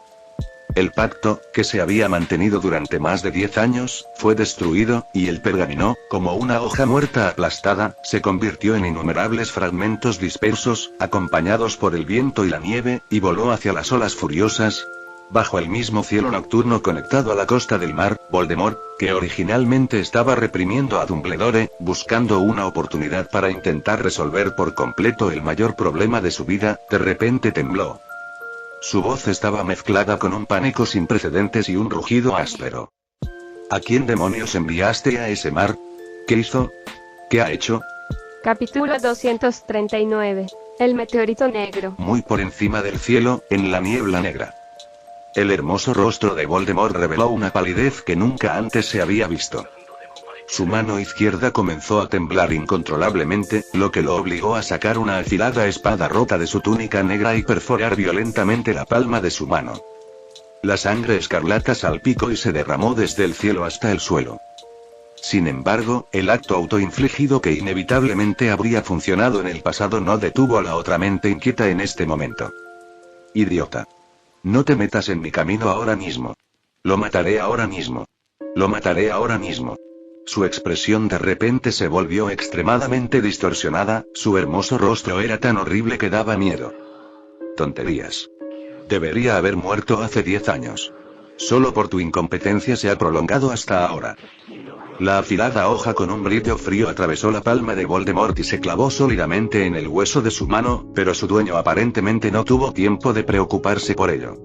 El pacto, que se había mantenido durante más de 10 años, fue destruido, y el pergamino, como una hoja muerta aplastada, se convirtió en innumerables fragmentos dispersos, acompañados por el viento y la nieve, y voló hacia las olas furiosas. Bajo el mismo cielo nocturno conectado a la costa del mar, Voldemort, que originalmente estaba reprimiendo a Dumbledore, buscando una oportunidad para intentar resolver por completo el mayor problema de su vida, de repente tembló. Su voz estaba mezclada con un pánico sin precedentes y un rugido áspero. ¿A quién demonios enviaste a ese mar? ¿Qué hizo? ¿Qué ha hecho? Capítulo 239. El meteorito negro. Muy por encima del cielo, en la niebla negra. El hermoso rostro de Voldemort reveló una palidez que nunca antes se había visto. Su mano izquierda comenzó a temblar incontrolablemente, lo que lo obligó a sacar una afilada espada rota de su túnica negra y perforar violentamente la palma de su mano. La sangre escarlata salpicó y se derramó desde el cielo hasta el suelo. Sin embargo, el acto autoinfligido que inevitablemente habría funcionado en el pasado no detuvo a la otra mente inquieta en este momento. Idiota. No te metas en mi camino ahora mismo. Lo mataré ahora mismo. Lo mataré ahora mismo. Su expresión de repente se volvió extremadamente distorsionada, su hermoso rostro era tan horrible que daba miedo. Tonterías. Debería haber muerto hace 10 años. Solo por tu incompetencia se ha prolongado hasta ahora. La afilada hoja con un brillo frío atravesó la palma de Voldemort y se clavó sólidamente en el hueso de su mano, pero su dueño aparentemente no tuvo tiempo de preocuparse por ello.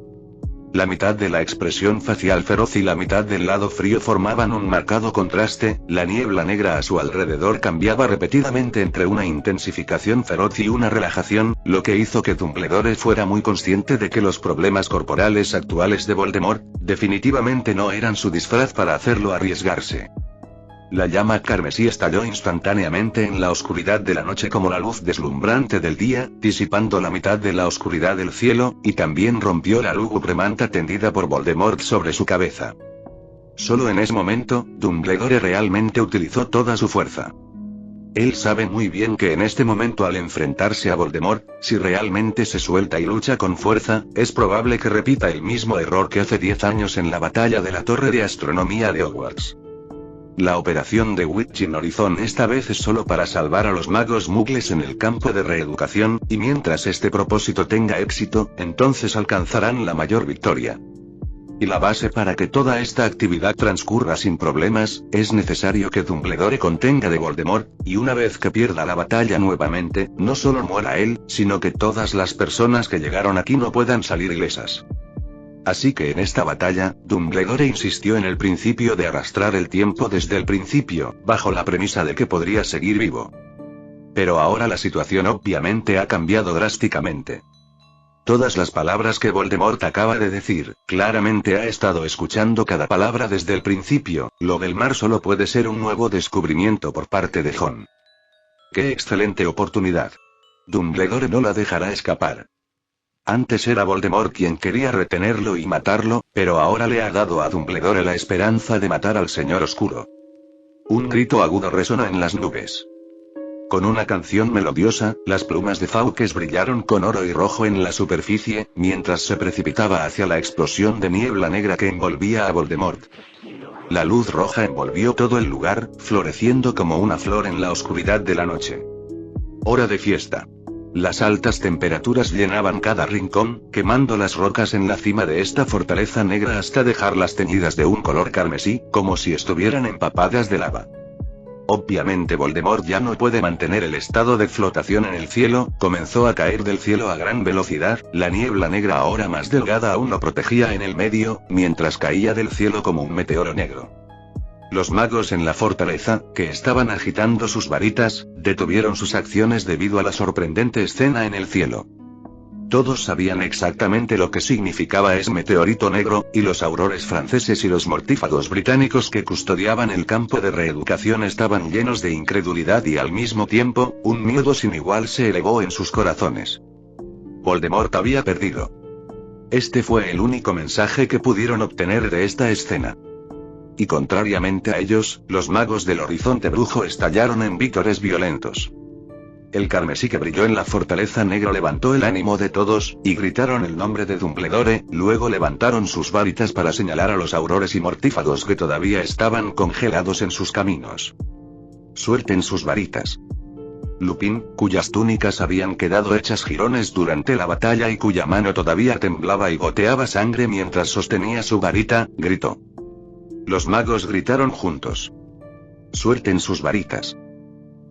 La mitad de la expresión facial feroz y la mitad del lado frío formaban un marcado contraste, la niebla negra a su alrededor cambiaba repetidamente entre una intensificación feroz y una relajación, lo que hizo que Dumbledore fuera muy consciente de que los problemas corporales actuales de Voldemort, definitivamente no eran su disfraz para hacerlo arriesgarse. La llama carmesí estalló instantáneamente en la oscuridad de la noche como la luz deslumbrante del día, disipando la mitad de la oscuridad del cielo, y también rompió la lúgubre manta tendida por Voldemort sobre su cabeza. Solo en ese momento, Dumbledore realmente utilizó toda su fuerza. Él sabe muy bien que en este momento al enfrentarse a Voldemort, si realmente se suelta y lucha con fuerza, es probable que repita el mismo error que hace 10 años en la batalla de la Torre de Astronomía de Hogwarts. La operación de Witching Horizon esta vez es solo para salvar a los magos muggles en el campo de reeducación, y mientras este propósito tenga éxito, entonces alcanzarán la mayor victoria. Y la base para que toda esta actividad transcurra sin problemas, es necesario que Dumbledore contenga de Voldemort, y una vez que pierda la batalla nuevamente, no solo muera él, sino que todas las personas que llegaron aquí no puedan salir ilesas. Así que en esta batalla, Dumbledore insistió en el principio de arrastrar el tiempo desde el principio, bajo la premisa de que podría seguir vivo. Pero ahora la situación obviamente ha cambiado drásticamente. Todas las palabras que Voldemort acaba de decir, claramente ha estado escuchando cada palabra desde el principio, lo del mar solo puede ser un nuevo descubrimiento por parte de Jon. ¡Qué excelente oportunidad! Dumbledore no la dejará escapar. Antes era Voldemort quien quería retenerlo y matarlo, pero ahora le ha dado a Dumbledore la esperanza de matar al Señor Oscuro. Un grito agudo resonó en las nubes. Con una canción melodiosa, las plumas de Fawkes brillaron con oro y rojo en la superficie, mientras se precipitaba hacia la explosión de niebla negra que envolvía a Voldemort. La luz roja envolvió todo el lugar, floreciendo como una flor en la oscuridad de la noche. Hora de fiesta. Las altas temperaturas llenaban cada rincón, quemando las rocas en la cima de esta fortaleza negra hasta dejarlas teñidas de un color carmesí, como si estuvieran empapadas de lava. Obviamente Voldemort ya no puede mantener el estado de flotación en el cielo, comenzó a caer del cielo a gran velocidad, la niebla negra ahora más delgada aún lo protegía en el medio, mientras caía del cielo como un meteoro negro. Los magos en la fortaleza, que estaban agitando sus varitas, detuvieron sus acciones debido a la sorprendente escena en el cielo. Todos sabían exactamente lo que significaba ese meteorito negro, y los aurores franceses y los mortífagos británicos que custodiaban el campo de reeducación estaban llenos de incredulidad y al mismo tiempo, un miedo sin igual se elevó en sus corazones. Voldemort había perdido. Este fue el único mensaje que pudieron obtener de esta escena. Y contrariamente a ellos, los magos del horizonte brujo estallaron en vítores violentos. El carmesí que brilló en la fortaleza negra levantó el ánimo de todos, y gritaron el nombre de Dumbledore, luego levantaron sus varitas para señalar a los aurores y mortífagos que todavía estaban congelados en sus caminos. Suelten sus varitas. Lupin, cuyas túnicas habían quedado hechas jirones durante la batalla y cuya mano todavía temblaba y goteaba sangre mientras sostenía su varita, gritó. Los magos gritaron juntos. Suelten sus varitas.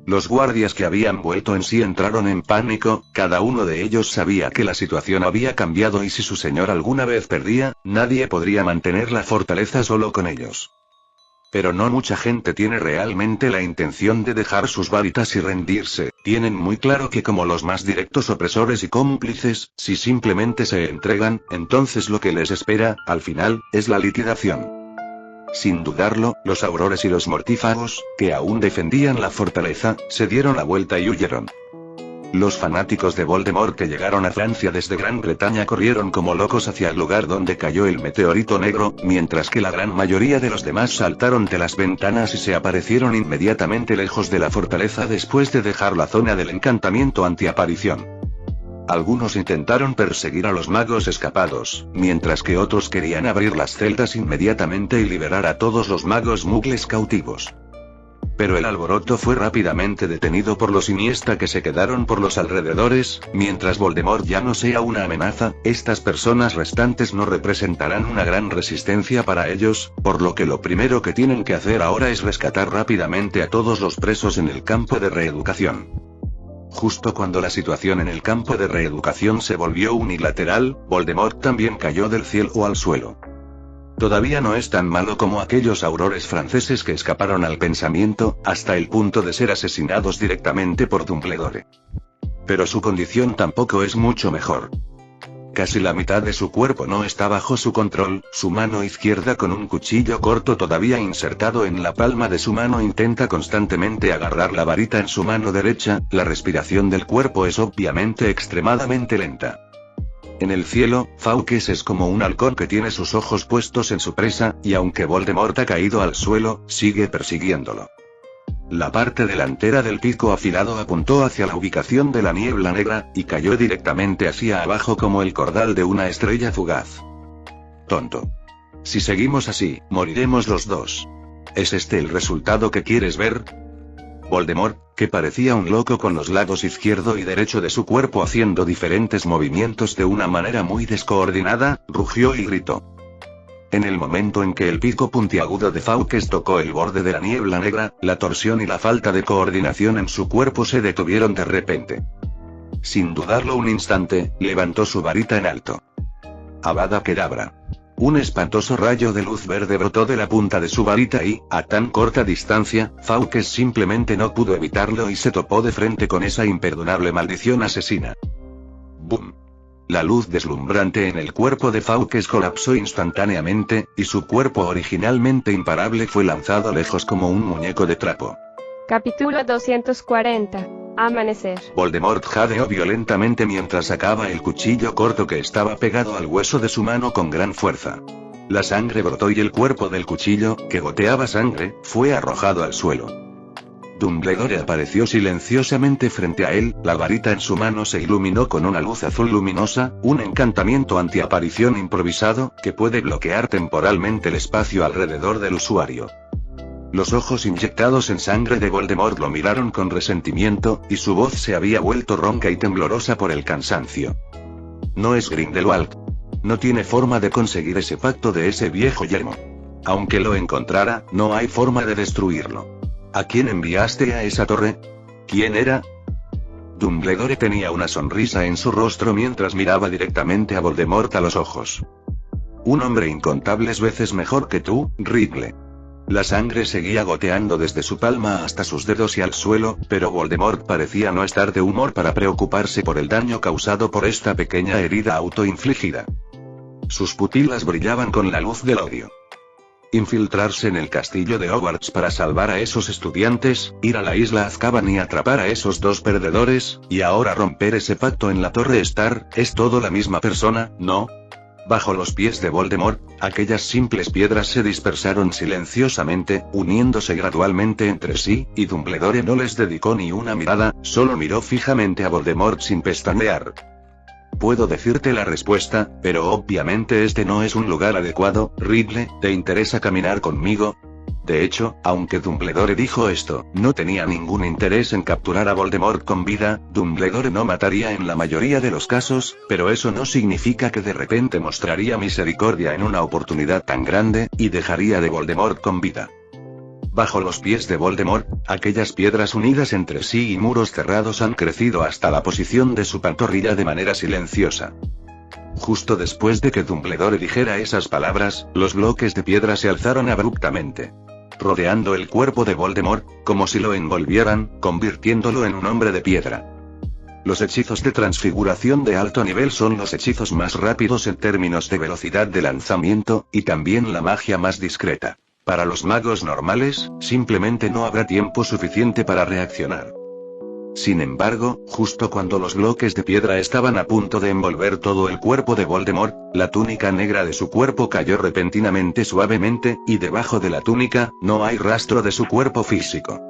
Los guardias que habían vuelto en sí entraron en pánico, cada uno de ellos sabía que la situación había cambiado y si su señor alguna vez perdía, nadie podría mantener la fortaleza solo con ellos. Pero no mucha gente tiene realmente la intención de dejar sus varitas y rendirse, tienen muy claro que como los más directos opresores y cómplices, si simplemente se entregan, entonces lo que les espera, al final, es la liquidación. Sin dudarlo, los aurores y los mortífagos, que aún defendían la fortaleza, se dieron la vuelta y huyeron. Los fanáticos de Voldemort que llegaron a Francia desde Gran Bretaña corrieron como locos hacia el lugar donde cayó el meteorito negro, mientras que la gran mayoría de los demás saltaron de las ventanas y se aparecieron inmediatamente lejos de la fortaleza después de dejar la zona del encantamiento antiaparición. Algunos intentaron perseguir a los magos escapados, mientras que otros querían abrir las celdas inmediatamente y liberar a todos los magos muggles cautivos. Pero el alboroto fue rápidamente detenido por los Iniesta que se quedaron por los alrededores. Mientras Voldemort ya no sea una amenaza, estas personas restantes no representarán una gran resistencia para ellos, por lo que lo primero que tienen que hacer ahora es rescatar rápidamente a todos los presos en el campo de reeducación. Justo cuando la situación en el campo de reeducación se volvió unilateral, Voldemort también cayó del cielo al suelo. Todavía no es tan malo como aquellos aurores franceses que escaparon al pensamiento, hasta el punto de ser asesinados directamente por Dumbledore. Pero su condición tampoco es mucho mejor. Casi la mitad de su cuerpo no está bajo su control, su mano izquierda con un cuchillo corto todavía insertado en la palma de su mano intenta constantemente agarrar la varita en su mano derecha, la respiración del cuerpo es obviamente extremadamente lenta. En el cielo, Fawkes es como un halcón que tiene sus ojos puestos en su presa, y aunque Voldemort ha caído al suelo, sigue persiguiéndolo. La parte delantera del pico afilado apuntó hacia la ubicación de la niebla negra, y cayó directamente hacia abajo como el cordal de una estrella fugaz. Tonto. Si seguimos así, moriremos los dos. ¿Es este el resultado que quieres ver? Voldemort, que parecía un loco con los lados izquierdo y derecho de su cuerpo haciendo diferentes movimientos de una manera muy descoordinada, rugió y gritó. En el momento en que el pico puntiagudo de Fawkes tocó el borde de la niebla negra, la torsión y la falta de coordinación en su cuerpo se detuvieron de repente. Sin dudarlo un instante, levantó su varita en alto. Avada Kedavra. Un espantoso rayo de luz verde brotó de la punta de su varita y, a tan corta distancia, Fawkes simplemente no pudo evitarlo y se topó de frente con esa imperdonable maldición asesina. ¡Bum! La luz deslumbrante en el cuerpo de Fawkes colapsó instantáneamente, y su cuerpo originalmente imparable fue lanzado lejos como un muñeco de trapo. Capítulo 240. Amanecer. Voldemort jadeó violentamente mientras sacaba el cuchillo corto que estaba pegado al hueso de su mano con gran fuerza. La sangre brotó y el cuerpo del cuchillo, que goteaba sangre, fue arrojado al suelo. Dumbledore apareció silenciosamente frente a él, la varita en su mano se iluminó con una luz azul luminosa, un encantamiento antiaparición improvisado, que puede bloquear temporalmente el espacio alrededor del usuario. Los ojos inyectados en sangre de Voldemort lo miraron con resentimiento, y su voz se había vuelto ronca y temblorosa por el cansancio. No es Grindelwald. No tiene forma de conseguir ese pacto de ese viejo yermo. Aunque lo encontrara, no hay forma de destruirlo. ¿A quién enviaste a esa torre? ¿Quién era? Dumbledore tenía una sonrisa en su rostro mientras miraba directamente a Voldemort a los ojos. Un hombre incontables veces mejor que tú, Riddle. La sangre seguía goteando desde su palma hasta sus dedos y al suelo, pero Voldemort parecía no estar de humor para preocuparse por el daño causado por esta pequeña herida autoinfligida. Sus pupilas brillaban con la luz del odio. Infiltrarse en el castillo de Hogwarts para salvar a esos estudiantes, ir a la isla Azkaban y atrapar a esos dos perdedores, y ahora romper ese pacto en la Torre Star, ¿es todo la misma persona, no? Bajo los pies de Voldemort, aquellas simples piedras se dispersaron silenciosamente, uniéndose gradualmente entre sí, y Dumbledore no les dedicó ni una mirada, solo miró fijamente a Voldemort sin pestañear. Puedo decirte la respuesta, pero obviamente este no es un lugar adecuado, Riddle, ¿te interesa caminar conmigo? De hecho, aunque Dumbledore dijo esto, no tenía ningún interés en capturar a Voldemort con vida. Dumbledore no mataría en la mayoría de los casos, pero eso no significa que de repente mostraría misericordia en una oportunidad tan grande, y dejaría de Voldemort con vida. Bajo los pies de Voldemort, aquellas piedras unidas entre sí y muros cerrados han crecido hasta la posición de su pantorrilla de manera silenciosa. Justo después de que Dumbledore dijera esas palabras, los bloques de piedra se alzaron abruptamente, rodeando el cuerpo de Voldemort, como si lo envolvieran, convirtiéndolo en un hombre de piedra. Los hechizos de transfiguración de alto nivel son los hechizos más rápidos en términos de velocidad de lanzamiento, y también la magia más discreta. Para los magos normales, simplemente no habrá tiempo suficiente para reaccionar. Sin embargo, justo cuando los bloques de piedra estaban a punto de envolver todo el cuerpo de Voldemort, la túnica negra de su cuerpo cayó repentinamente suavemente, y debajo de la túnica, no hay rastro de su cuerpo físico.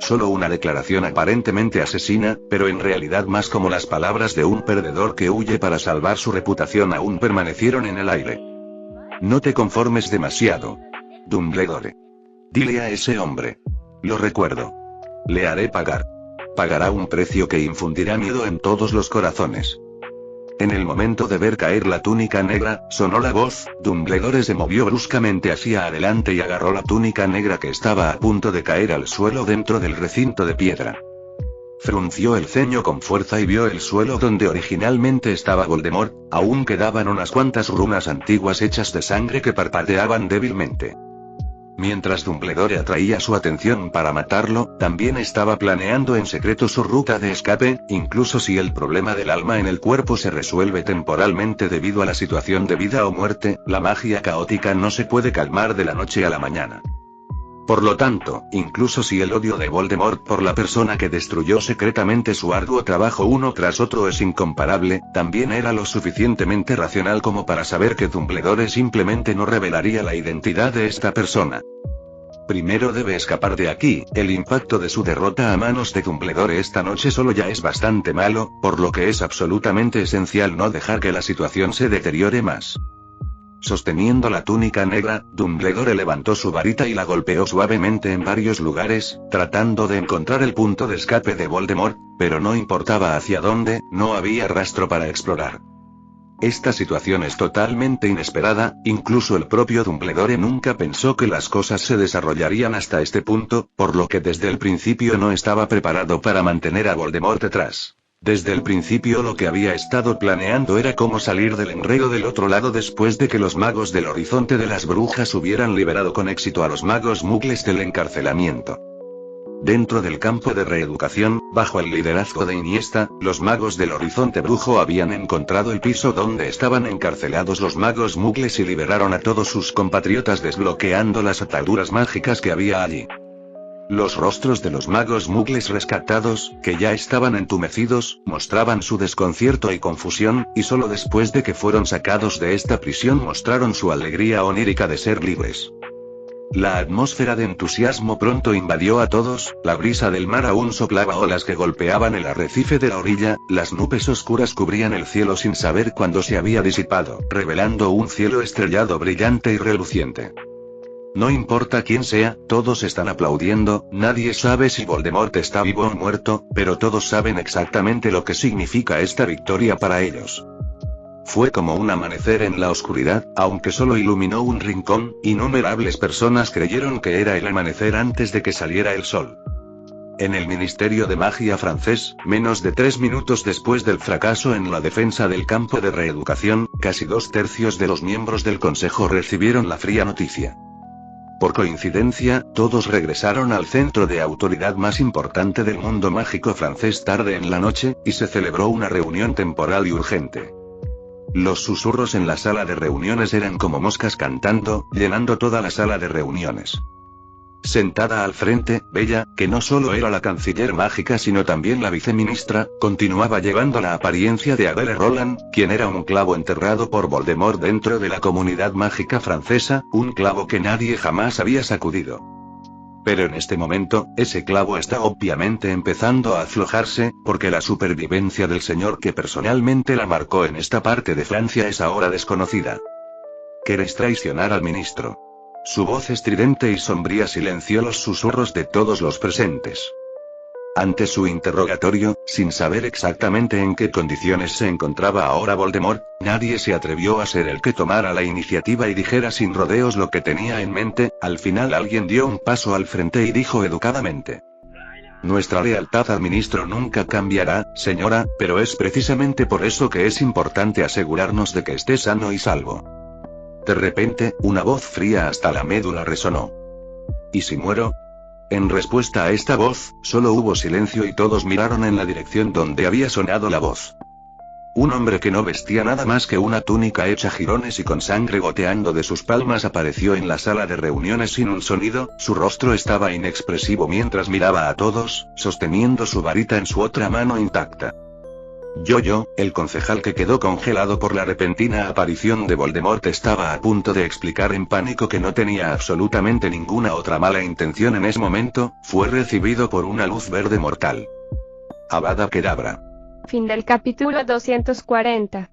Solo una declaración aparentemente asesina, pero en realidad más como las palabras de un perdedor que huye para salvar su reputación aún permanecieron en el aire. No te conformes demasiado, Dumbledore. Dile a ese hombre. Lo recuerdo. Le haré pagar. Pagará un precio que infundirá miedo en todos los corazones. En el momento de ver caer la túnica negra, sonó la voz. Dumbledore se movió bruscamente hacia adelante y agarró la túnica negra que estaba a punto de caer al suelo dentro del recinto de piedra. Frunció el ceño con fuerza y vio el suelo donde originalmente estaba Voldemort. Aún quedaban unas cuantas runas antiguas hechas de sangre que parpadeaban débilmente. Mientras Dumbledore atraía su atención para matarlo, también estaba planeando en secreto su ruta de escape. Incluso si el problema del alma en el cuerpo se resuelve temporalmente debido a la situación de vida o muerte, la magia caótica no se puede calmar de la noche a la mañana. Por lo tanto, incluso si el odio de Voldemort por la persona que destruyó secretamente su arduo trabajo uno tras otro es incomparable, también era lo suficientemente racional como para saber que Dumbledore simplemente no revelaría la identidad de esta persona. Primero debe escapar de aquí. El impacto de su derrota a manos de Dumbledore esta noche solo ya es bastante malo, por lo que es absolutamente esencial no dejar que la situación se deteriore más. Sosteniendo la túnica negra, Dumbledore levantó su varita y la golpeó suavemente en varios lugares, tratando de encontrar el punto de escape de Voldemort, pero no importaba hacia dónde, no había rastro para explorar. Esta situación es totalmente inesperada, incluso el propio Dumbledore nunca pensó que las cosas se desarrollarían hasta este punto, por lo que desde el principio no estaba preparado para mantener a Voldemort detrás. Desde el principio lo que había estado planeando era cómo salir del enredo del otro lado después de que los magos del horizonte de las brujas hubieran liberado con éxito a los magos muggles del encarcelamiento. Dentro del campo de reeducación, bajo el liderazgo de Iniesta, los magos del horizonte brujo habían encontrado el piso donde estaban encarcelados los magos muggles y liberaron a todos sus compatriotas desbloqueando las ataduras mágicas que había allí. Los rostros de los magos muggles rescatados, que ya estaban entumecidos, mostraban su desconcierto y confusión, y solo después de que fueron sacados de esta prisión mostraron su alegría onírica de ser libres. La atmósfera de entusiasmo pronto invadió a todos, la brisa del mar aún soplaba olas que golpeaban el arrecife de la orilla, las nubes oscuras cubrían el cielo sin saber cuándo se había disipado, revelando un cielo estrellado brillante y reluciente. No importa quién sea, todos están aplaudiendo, nadie sabe si Voldemort está vivo o muerto, pero todos saben exactamente lo que significa esta victoria para ellos. Fue como un amanecer en la oscuridad, aunque solo iluminó un rincón, innumerables personas creyeron que era el amanecer antes de que saliera el sol. En el Ministerio de Magia francés, menos de 3 minutos después del fracaso en la defensa del campo de reeducación, casi 2/3 de los miembros del consejo recibieron la fría noticia. Por coincidencia, todos regresaron al centro de autoridad más importante del mundo mágico francés tarde en la noche, y se celebró una reunión temporal y urgente. Los susurros en la sala de reuniones eran como moscas cantando, llenando toda la sala de reuniones. Sentada al frente, Bella, que no solo era la canciller mágica sino también la viceministra, continuaba llevando la apariencia de Adele Roland, quien era un clavo enterrado por Voldemort dentro de la comunidad mágica francesa, un clavo que nadie jamás había sacudido. Pero en este momento, ese clavo está obviamente empezando a aflojarse, porque la supervivencia del señor que personalmente la marcó en esta parte de Francia es ahora desconocida. ¿Queréis traicionar al ministro? Su voz estridente y sombría silenció los susurros de todos los presentes. Ante su interrogatorio, sin saber exactamente en qué condiciones se encontraba ahora Voldemort, nadie se atrevió a ser el que tomara la iniciativa y dijera sin rodeos lo que tenía en mente. Al final alguien dio un paso al frente y dijo educadamente: Nuestra lealtad al ministro nunca cambiará, señora, pero es precisamente por eso que es importante asegurarnos de que esté sano y salvo. De repente, una voz fría hasta la médula resonó. ¿Y si muero? En respuesta a esta voz, solo hubo silencio y todos miraron en la dirección donde había sonado la voz. Un hombre que no vestía nada más que una túnica hecha jirones y con sangre goteando de sus palmas apareció en la sala de reuniones sin un sonido, su rostro estaba inexpresivo mientras miraba a todos, sosteniendo su varita en su otra mano intacta. Yo-Yo, el concejal que quedó congelado por la repentina aparición de Voldemort, estaba a punto de explicar en pánico que no tenía absolutamente ninguna otra mala intención en ese momento, fue recibido por una luz verde mortal. Avada Kedavra. Fin del capítulo 240.